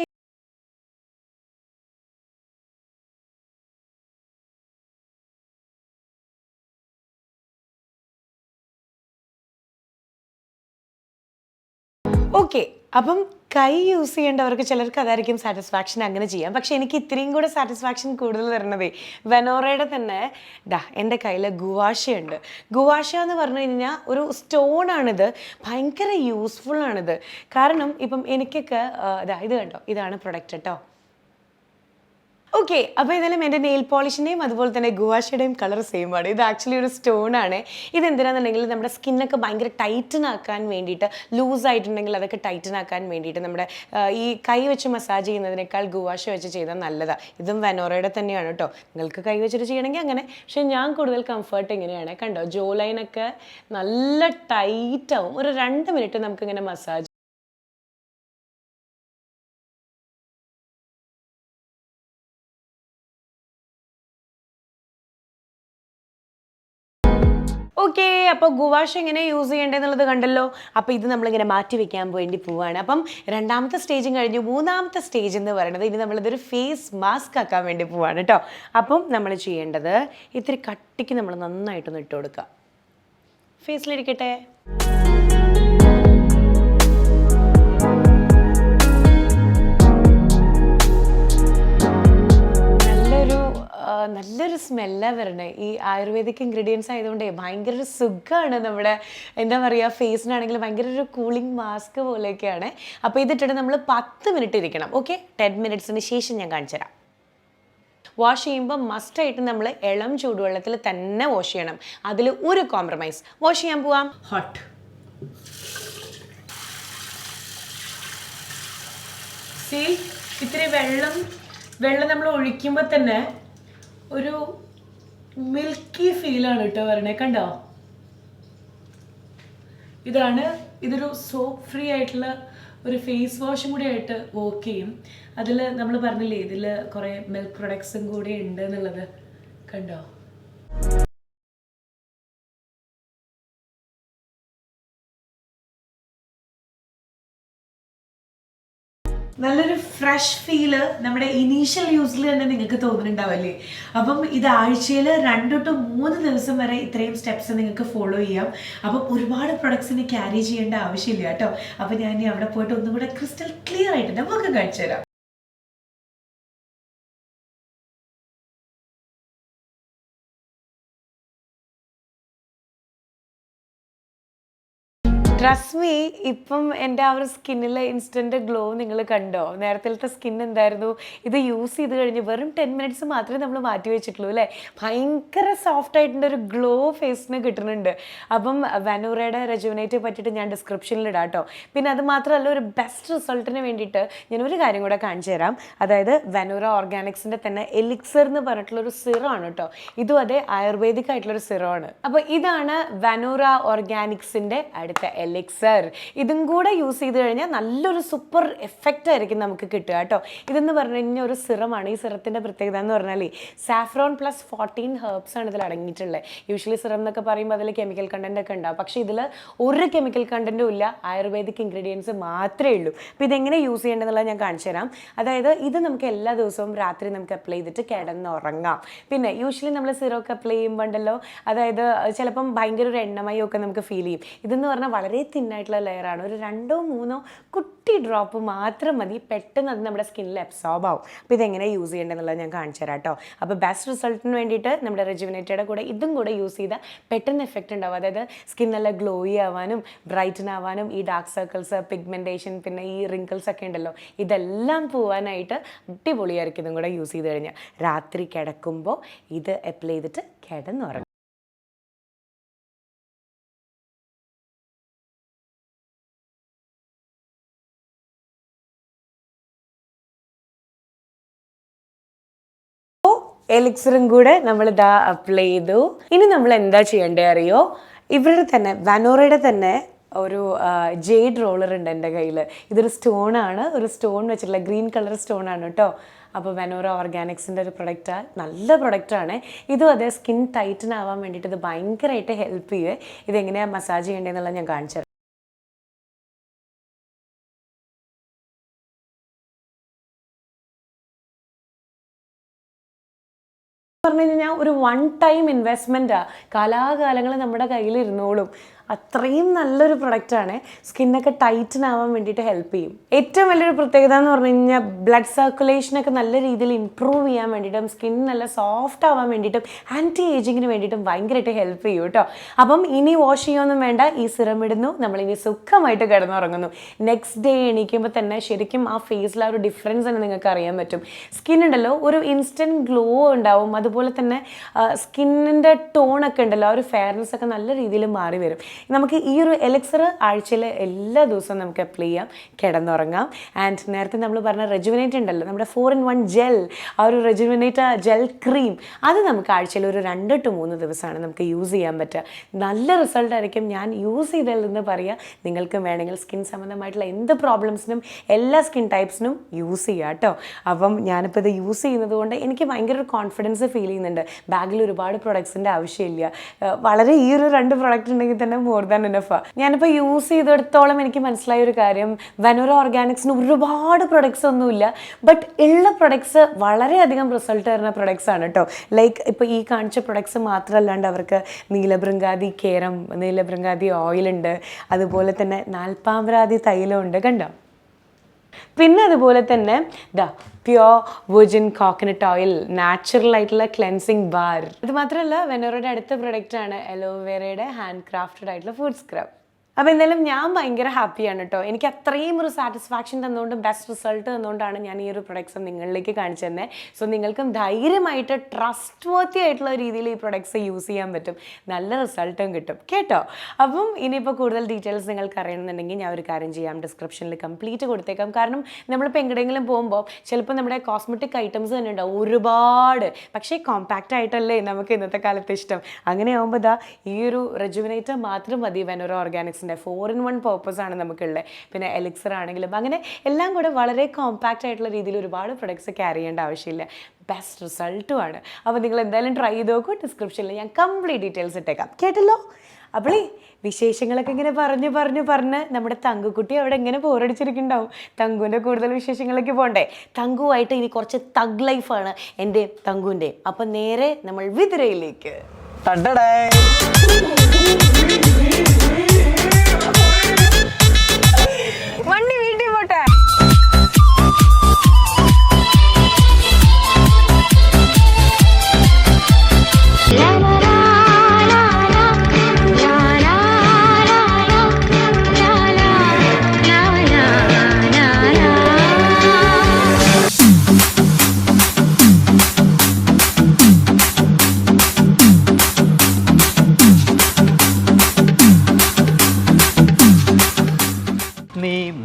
ഓക്കെ. അപ്പം കൈ യൂസ് ചെയ്യേണ്ടവർക്ക് ചിലർക്ക് അതായിരിക്കും സാറ്റിസ്ഫാക്ഷൻ, അങ്ങനെ ചെയ്യാം. പക്ഷെ എനിക്ക് ഇത്രയും കൂടെ സാറ്റിസ്ഫാക്ഷൻ കൂടുതൽ തരണതേ വെനോറയുടെ തന്നെ എൻ്റെ കയ്യിൽ ഗുവാഷയുണ്ട്. ഗുവാഷ എന്ന് പറഞ്ഞു കഴിഞ്ഞാൽ ഒരു സ്റ്റോണാണിത്, ഭയങ്കര യൂസ്ഫുൾ ആണിത്. കാരണം ഇപ്പം എനിക്കൊക്കെ ഇത് കണ്ടോ, ഇതാണ് പ്രൊഡക്റ്റ് കേട്ടോ. ഓക്കെ, അപ്പോൾ ഇതെല്ലാം എൻ്റെ നെയിൽ പോളിഷിൻ്റെയും അതുപോലെ തന്നെ ഗുവാഷയുടെയും കളർ സെയിം ആണ്. ഇത് ആക്ച്വലി ഒരു സ്റ്റോണാണ്. ഇതെന്തിനാണെന്നുണ്ടെങ്കിൽ നമ്മുടെ സ്കിന്നൊക്കെ ഭയങ്കര ടൈറ്റൻ ആക്കാൻ വേണ്ടിയിട്ട്, ലൂസായിട്ടുണ്ടെങ്കിൽ അതൊക്കെ ടൈറ്റൻ ആക്കാൻ വേണ്ടിയിട്ട് നമ്മുടെ ഈ കൈ വെച്ച് മസാജ് ചെയ്യുന്നതിനേക്കാൾ ഗുവാഷ വെച്ച് ചെയ്താൽ നല്ലതാണ്. ഇതും വെനോറയുടെ തന്നെയാണ് കേട്ടോ. നിങ്ങൾക്ക് കൈ വെച്ചിട്ട് ചെയ്യണമെങ്കിൽ അങ്ങനെ, പക്ഷേ ഞാൻ കൂടുതൽ കംഫർട്ട് ഇങ്ങനെയാണ്. കണ്ടോ, ജോ ലൈനൊക്കെ നല്ല ടൈറ്റാവും. ഒരു 2 മിനിറ്റ് നമുക്കിങ്ങനെ മസാജ്. ഓക്കെ, അപ്പോൾ ഗുവാഷ എങ്ങനെ യൂസ് ചെയ്യേണ്ടതെന്നുള്ളത് കണ്ടല്ലോ. അപ്പോൾ ഇത് നമ്മളിങ്ങനെ മാറ്റി വെക്കാൻ വേണ്ടി പോവുകയാണ്. അപ്പം 2ാമത്തെ സ്റ്റേജും കഴിഞ്ഞു. 3ാമത്തെ സ്റ്റേജ് എന്ന് പറയുന്നത് ഇനി നമ്മളിതൊരു ഫേസ് മാസ്ക് ആക്കാൻ വേണ്ടി പോവുകയാണ് കേട്ടോ. അപ്പം നമ്മൾ ചെയ്യേണ്ടത് ഇത്തിരി കട്ടിക്ക് നമ്മൾ നന്നായിട്ടൊന്ന് ഇട്ട് കൊടുക്കുക. ഫേസിലിരിക്കട്ടെ. നല്ലൊരു സ്മെല്ലാണ് വരണേ. ഈ ആയുർവേദിക് ഇൻഗ്രീഡിയൻസ് ആയതുകൊണ്ട് ഭയങ്കര ഒരു സുഖമാണ്. നമ്മുടെ എന്താ പറയുക, ഫേസിനാണെങ്കിൽ ഭയങ്കര ഒരു കൂളിംഗ് മാസ്ക് പോലെയൊക്കെയാണ്. അപ്പോൾ ഇതിട്ടിട്ട് നമ്മൾ 10 മിനിറ്റ് ഇരിക്കണം. ഓക്കെ, 10 മിനിറ്റ്സിന് ശേഷം ഞാൻ കാണിച്ചു തരാം. വാഷ് ചെയ്യുമ്പോൾ മസ്റ്റായിട്ട് നമ്മൾ ഇളം ചൂടുവെള്ളത്തിൽ തന്നെ വാഷ് ചെയ്യണം. അതിൽ ഒരു കോംപ്രമൈസ്. വാഷ് ചെയ്യാൻ പോവാം. ഹോട്ട് ഇത്തിരി വെള്ളം നമ്മൾ ഒഴിക്കുമ്പോൾ തന്നെ ഒരു മിൽക്കി ഫീലാണ് കേട്ടോ വരണേ. കണ്ടോ, ഇതൊരു സോപ്പ് ഫ്രീ ആയിട്ടുള്ള ഒരു ഫേസ് വാഷും കൂടി ആയിട്ട് വർക്ക് ചെയ്യും. അതിൽ നമ്മൾ പറഞ്ഞില്ലേ ഇതിൽ കുറേ മിൽക്ക് പ്രൊഡക്ട്സും കൂടി ഉണ്ട് എന്നുള്ളത്, കണ്ടോ? നല്ലൊരു ഫ്രഷ് ഫീല് നമ്മുടെ ഇനീഷ്യൽ യൂസിൽ തന്നെ നിങ്ങൾക്ക് തോന്നുന്നുണ്ടാവല്ലേ. അപ്പം ഇത് ആഴ്ചയിൽ 2 to 3 ദിവസം വരെ ഇത്രയും സ്റ്റെപ്സ് നിങ്ങൾക്ക് ഫോളോ ചെയ്യാം. അപ്പം ഒരുപാട് പ്രൊഡക്ട്സിന് ക്യാരി ചെയ്യേണ്ട ആവശ്യമില്ല കേട്ടോ. അപ്പം ഞാൻ ഇനി അവിടെ പോയിട്ട് ഒന്നും കൂടെ ക്രിസ്റ്റൽ ക്ലിയർ ആയിട്ട് നമുക്ക് കാണിച്ചു തരാം. ട്രസ്റ്റ് മീ, ഇപ്പം എൻ്റെ ആ ഒരു സ്കിന്നിലെ ഇൻസ്റ്റൻറ്റ് ഗ്ലോ നിങ്ങൾ കണ്ടോ? നേരത്തെ സ്കിൻ എന്തായിരുന്നു, ഇത് യൂസ് ചെയ്ത് കഴിഞ്ഞ് വെറും 10 minutes മാത്രമേ നമ്മൾ മാറ്റി വെച്ചിട്ടുള്ളൂ അല്ലേ. ഭയങ്കര സോഫ്റ്റ് ആയിട്ടുള്ള ഒരു ഗ്ലോ ഫേസിന് കിട്ടുന്നുണ്ട്. അപ്പം വെനൂറയുടെ റെജുവിനേറ്റ് പറ്റിയിട്ട് ഞാൻ ഡിസ്ക്രിപ്ഷനിൽ ഇടാം കേട്ടോ. പിന്നെ അത് മാത്രമല്ല, ഒരു ബെസ്റ്റ് റിസൾട്ടിന് വേണ്ടിയിട്ട് ഞാൻ ഒരു കാര്യം കൂടെ കാണിച്ചു തരാം. അതായത് വെനൂറ ഓർഗാനിക്സിൻ്റെ തന്നെ എലിക്സർ എന്ന് പറഞ്ഞിട്ടുള്ളൊരു സിറമാണ് കേട്ടോ. ഇതും അതേ ആയുർവേദിക് ആയിട്ടുള്ളൊരു സിറമാണ്. അപ്പോൾ ഇതാണ് വെനൂറ ഓർഗാനിക്സിൻ്റെ അടുത്ത എലിക്സർ. ഇതും കൂടെ യൂസ് ചെയ്ത് കഴിഞ്ഞാൽ നല്ലൊരു സൂപ്പർ എഫക്റ്റ് ആയിരിക്കും നമുക്ക് കിട്ടുക കേട്ടോ. ഇതെന്ന് പറഞ്ഞു കഴിഞ്ഞാൽ ഒരു സിറമാണ്. ഈ സിറത്തിൻ്റെ പ്രത്യേകത എന്ന് പറഞ്ഞാൽ സാഫ്രോൺ പ്ലസ് 14 ഹെർബ്സ് ആണ് ഇതിൽ അടങ്ങിയിട്ടുള്ളത്. യൂഷ്വലി സിറം എന്നൊക്കെ പറയുമ്പോൾ അതിൽ കെമിക്കൽ കണ്ടന്റ് ഒക്കെ ഉണ്ടാവും. പക്ഷേ ഇതിൽ ഒരു കെമിക്കൽ കണ്ടന്റും ഇല്ല, ആയുർവേദിക് ഇൻഗ്രീഡിയൻസ് മാത്രമേ ഉള്ളൂ. അപ്പോൾ ഇതെങ്ങനെ യൂസ് ചെയ്യേണ്ടതെന്നുള്ളത് ഞാൻ കാണിച്ചു തരാം. അതായത് ഇത് നമുക്ക് എല്ലാ ദിവസവും രാത്രി നമുക്ക് അപ്ലൈ ചെയ്തിട്ട് കിടന്നുറങ്ങാം. പിന്നെ യൂഷ്വലി നമ്മൾ സിറമൊക്കെ അപ്ലൈ ചെയ്യുമ്പോൾ ഉണ്ടല്ലോ, അതായത് ചിലപ്പം ഭയങ്കര ഒരു എണ്ണമയൊക്കെ നമുക്ക് ഫീൽ ചെയ്യും. ഇതെന്ന് പറഞ്ഞാൽ വളരെ തിന്നായിട്ടുള്ള ലെയറാണ്. ഒരു 2-3 കുട്ടി ഡ്രോപ്പ് മാത്രം മതി, പെട്ടെന്ന് അത് നമ്മുടെ സ്കിന്നിൽ അബ്സോർബ് ആവും. അപ്പോൾ ഇതെങ്ങനെ യൂസ് ചെയ്യേണ്ടതെന്നുള്ളത് ഞാൻ കാണിച്ചു തരാം കേട്ടോ. അപ്പോൾ ബെസ്റ്റ് റിസൾട്ടിന് വേണ്ടിയിട്ട് നമ്മുടെ റെജുവിനേറ്റയുടെ കൂടെ ഇതും കൂടെ യൂസ് ചെയ്താൽ പെട്ടെന്ന് എഫക്റ്റ് ഉണ്ടാവും. അതായത് സ്കിൻ നല്ല ഗ്ലോയി ആവാനും ബ്രൈറ്റൻ ആവാനും ഈ ഡാർക്ക് സർക്കിൾസ്, പിഗ്മെൻറ്റേഷൻ, പിന്നെ ഈ റിങ്കിൾസ് ഒക്കെ ഉണ്ടല്ലോ, ഇതെല്ലാം പോകാനായിട്ട് അടിപൊളിയായിരിക്കും ഇതും കൂടെ യൂസ് ചെയ്ത് കഴിഞ്ഞാൽ. രാത്രി കിടക്കുമ്പോൾ ഇത് അപ്ലൈ ചെയ്തിട്ട് കിടന്നുറങ്ങും. എലിക്സറും കൂടെ നമ്മൾ ഇതാ അപ്ലൈ ചെയ്തു. ഇനി നമ്മൾ എന്താ ചെയ്യേണ്ടത് അറിയോ? ഇവരുടെ തന്നെ വെനൂറയുടെ തന്നെ ഒരു ജെയ്ഡ് റോളർ ഉണ്ട് എൻ്റെ കയ്യിൽ. ഇതൊരു സ്റ്റോണാണ്, ഒരു സ്റ്റോൺ വെച്ചിട്ടുള്ള ഗ്രീൻ കളർ സ്റ്റോൺ ആണ് കേട്ടോ. അപ്പോൾ വെനൂറ ഓർഗാനിക്സിൻ്റെ ഒരു പ്രൊഡക്റ്റാണ്, നല്ല പ്രൊഡക്റ്റാണ്. ഇതും അതേ സ്കിൻ ടൈറ്റൻ ആവാൻ വേണ്ടിയിട്ട് ഇത് ഭയങ്കരമായിട്ട് ഹെൽപ്പ് ചെയ്യുക. ഇതെങ്ങനെയാണ് മസാജ് ചെയ്യേണ്ടതെന്നുള്ളത് ഞാൻ കാണിച്ചു തരാം. പറഞ്ഞു കഴിഞ്ഞാൽ ഒരു 1 ടൈം ഇൻവെസ്റ്റ്മെൻറ്റാണ്. കാലാകാലങ്ങൾ നമ്മുടെ കയ്യിലിരുന്നോളും. അത്രയും നല്ലൊരു പ്രൊഡക്റ്റാണ്. സ്കിന്നൊക്കെ ടൈറ്റൻ ആവാൻ വേണ്ടിയിട്ട് ഹെൽപ്പ് ചെയ്യും. ഏറ്റവും വലിയൊരു പ്രത്യേകത എന്ന് പറഞ്ഞു കഴിഞ്ഞാൽ ബ്ലഡ് സർക്കുലേഷനൊക്കെ നല്ല രീതിയിൽ ഇമ്പ്രൂവ് ചെയ്യാൻ വേണ്ടിയിട്ടും സ്കിൻ നല്ല സോഫ്റ്റ് ആവാൻ വേണ്ടിയിട്ടും ആൻറ്റി ഏജിങ്ങിന് വേണ്ടിയിട്ടും ഭയങ്കരമായിട്ട് ഹെൽപ്പ് ചെയ്യും കേട്ടോ. അപ്പം ഇനി വാഷ് ചെയ്യുമൊന്നും വേണ്ട, ഈ സിറം ഇടുന്നു, നമ്മളിനി സുഖമായിട്ട് കിടന്നുറങ്ങുന്നു. നെക്സ്റ്റ് ഡേ എണീക്കുമ്പോൾ തന്നെ ശരിക്കും ആ ഫേസിൽ ആ ഒരു ഡിഫറൻസ് തന്നെ നിങ്ങൾക്ക് അറിയാൻ പറ്റും. സ്കിൻ ഉണ്ടല്ലോ ഒരു ഇൻസ്റ്റൻറ്റ് ഗ്ലോ ഉണ്ടാവും. അതുപോലെ തന്നെ സ്കിന്നിൻ്റെ ടോണൊക്കെ ഉണ്ടല്ലോ, ആ ഒരു ഫെയർനെസ് ഒക്കെ നല്ല രീതിയിൽ മാറി വരും. നമുക്ക് ഈ ഒരു എലിക്സർ ആഴ്ചയിൽ എല്ലാ ദിവസവും നമുക്ക് അപ്ലൈ ചെയ്യാം, കിടന്നുറങ്ങാം. ആൻഡ് നേരത്തെ നമ്മൾ പറഞ്ഞ റെജുവിനേറ്റ് ഉണ്ടല്ലോ, നമ്മുടെ 4-in-1 ജെൽ, ആ ഒരു റെജുവിനേറ്റ് ജെൽ ക്രീം, അത് നമുക്ക് ആഴ്ചയിൽ ഒരു 2 to 3 ദിവസമാണ് നമുക്ക് യൂസ് ചെയ്യാൻ പറ്റുക. നല്ല റിസൾട്ടായിരിക്കും. ഞാൻ യൂസ് ചെയ്തതെന്ന് പറയാം. നിങ്ങൾക്ക് വേണമെങ്കിൽ സ്കിൻ സംബന്ധമായിട്ടുള്ള എന്ത് പ്രോബ്ലംസിനും എല്ലാ സ്കിൻ ടൈപ്സിനും യൂസ് ചെയ്യാം കേട്ടോ. അപ്പം ഞാനിപ്പോൾ ഇത് യൂസ് ചെയ്യുന്നത് കൊണ്ട് എനിക്ക് ഭയങ്കര ഒരു കോൺഫിഡൻസ് ഫീൽ ചെയ്യുന്നുണ്ട്. ബാഗിൽ ഒരുപാട് പ്രൊഡക്ട്സിൻ്റെ ആവശ്യമില്ല. വളരെ ഈ ഒരു 2 പ്രൊഡക്റ്റ് ഉണ്ടെങ്കിൽ തന്നെ മോർ ദാൻ ഇനഫാ. ഞാനിപ്പോൾ യൂസ് ചെയ്തെടുത്തോളം എനിക്ക് മനസ്സിലായ ഒരു കാര്യം, വെനൂറ ഓർഗാനിക്സിന് ഒരുപാട് പ്രൊഡക്ട്സ് ഒന്നുമില്ല, ബട്ട് ഉള്ള പ്രൊഡക്ട്സ് വളരെയധികം റിസൾട്ട് തരുന്ന പ്രൊഡക്ട്സ് ആണ് കേട്ടോ. ലൈക്ക് ഇപ്പോൾ ഈ കാണിച്ച പ്രൊഡക്ട്സ് മാത്രമല്ലാണ്ട് അവർക്ക് നീലഭൃംഗാദി കേരം, നീലഭൃംഗാദി ഓയിലുണ്ട്, അതുപോലെ തന്നെ നാൽപ്പാമ്പ്രാതി തൈലമുണ്ട്, കണ്ടോ. പിന്നെ അതുപോലെ തന്നെ pure virgin coconut oil, natural ആയിട്ടുള്ള ക്ലെൻസിങ് ബാർ. ഇത് മാത്രമല്ല വെനൂറയുടെ അടുത്ത പ്രൊഡക്റ്റാണ് അലോവേരയുടെ ഹാൻഡ് ക്രാഫ്റ്റഡ് ആയിട്ടുള്ള ഫുഡ് സ്ക്രബ്. അപ്പോൾ എന്തായാലും ഞാൻ ഭയങ്കര ഹാപ്പിയാണ് കേട്ടോ. എനിക്ക് അത്രയും ഒരു സാറ്റിസ്ഫാക്ഷൻ തന്നുകൊണ്ട്, ബെസ്റ്റ് റിസൾട്ട് തന്നുകൊണ്ടാണ് ഞാൻ ഈ ഒരു പ്രൊഡക്ട്സ് നിങ്ങളിലേക്ക് കാണിച്ചു തന്നെ. സോ നിങ്ങൾക്കും ധൈര്യമായിട്ട് ട്രസ്റ്റ് വർത്തി ആയിട്ടുള്ള രീതിയിൽ ഈ പ്രൊഡക്ട്സ് യൂസ് ചെയ്യാൻ പറ്റും, നല്ല റിസൾട്ടും കിട്ടും കേട്ടോ. അപ്പം ഇനിയിപ്പോൾ കൂടുതൽ ഡീറ്റെയിൽസ് നിങ്ങൾക്ക് അറിയണമെന്നുണ്ടെങ്കിൽ ഞാൻ ഒരു കാര്യം ചെയ്യാം, ഡിസ്ക്രിപ്ഷനിൽ കംപ്ലീറ്റ് കൊടുത്തേക്കാം. കാരണം നമ്മളിപ്പോൾ എങ്ങടെയെങ്കിലും പോകുമ്പോൾ ചിലപ്പോൾ നമ്മുടെ കോസ്മെറ്റിക് ഐറ്റംസ് തന്നെ ഉണ്ടാവും ഒരുപാട്, പക്ഷേ കോമ്പാക്റ്റ് ആയിട്ടല്ലേ നമുക്ക് ഇന്നത്തെ കാലത്ത് ഇഷ്ടം. അങ്ങനെ ആകുമ്പോൾ ഈ ഒരു റെജുവിനേറ്റർ മാത്രം മതി വെനൂറ ഓർഗാനിക്സിൻ്റെ പ്രോഡക്ട്സിൻ്റെ 4-in-1 പർപ്പസ് ആണ് നമുക്കുള്ളത്. പിന്നെ എലിക്സർ ആണെങ്കിലും അങ്ങനെ എല്ലാം കൂടെ വളരെ കോമ്പാക്റ്റ് ആയിട്ടുള്ള രീതിയിൽ ഒരുപാട് പ്രൊഡക്ട്സ് ക്യാരി ചെയ്യേണ്ട ആവശ്യമില്ല. ബെസ്റ്റ് റിസൾട്ടും ആണ്. അപ്പോൾ നിങ്ങൾ എന്തായാലും ട്രൈ ചെയ്ത് നോക്കൂ. ഡിസ്ക്രിപ്ഷനിൽ ഞാൻ കംപ്ലീറ്റ് ഡീറ്റെയിൽസ് ഇട്ടേക്കാം. കേട്ടല്ലോ? അപ്പോളേ വിശേഷങ്ങളൊക്കെ ഇങ്ങനെ പറഞ്ഞ് നമ്മുടെ തങ്കുക്കുട്ടി അവിടെ എങ്ങനെ ബോറടിച്ചിരിക്കുന്നുണ്ടാവും. തങ്കുവിൻ്റെ കൂടുതൽ വിശേഷങ്ങളൊക്കെ പോകണ്ടേ? തങ്കുവായിട്ട് ഇനി കുറച്ച് തഗ് ലൈഫാണ് എൻ്റെയും തങ്കുവിൻ്റെയും. അപ്പം നേരെ നമ്മൾ വിതുരയിലേക്ക്. വണ്ടി വീട്ടിൽ പോട്ടെ.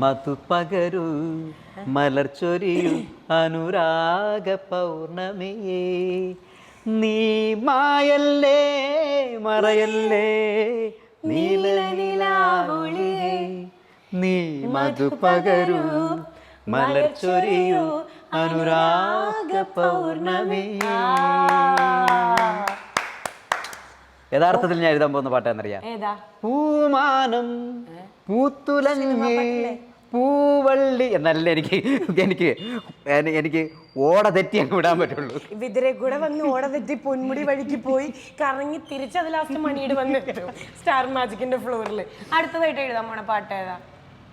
മധു പകരു മലർച്ചൊരിയു അനുരാഗ പൗർണമിയേ, നീ മായല്ലേ മറയല്ലേ നീലനിലാവൊളിയേ, നീ മധു പകരു മലർച്ചൊരിയു അനുരാഗ പൗർണമിയേ. യഥാർത്ഥത്തിൽ ഞാൻ എഴുതാൻ പോകുന്ന പാട്ടാന്നറിയാം. പൂമാനം പൂത്തുലഞ്ഞ് പൂവള്ളി എന്നല്ല എനിക്ക് ഓട തെറ്റി അങ്ങ് വിടാൻ പറ്റുള്ളൂ. ഇതിരെ കൂടെ വന്ന് ഓട തെറ്റി പൊന്മുടി വഴിക്ക് പോയി കറങ്ങി തിരിച്ചത് ലാസ്റ്റ് മണിയുടെ വന്നിട്ടു സ്റ്റാർ മാജിക്കിന്റെ ഫ്ലോറിൽ. അടുത്തതായിട്ട് എഴുതാൻ പോണ പാട്ട് ഏതാ?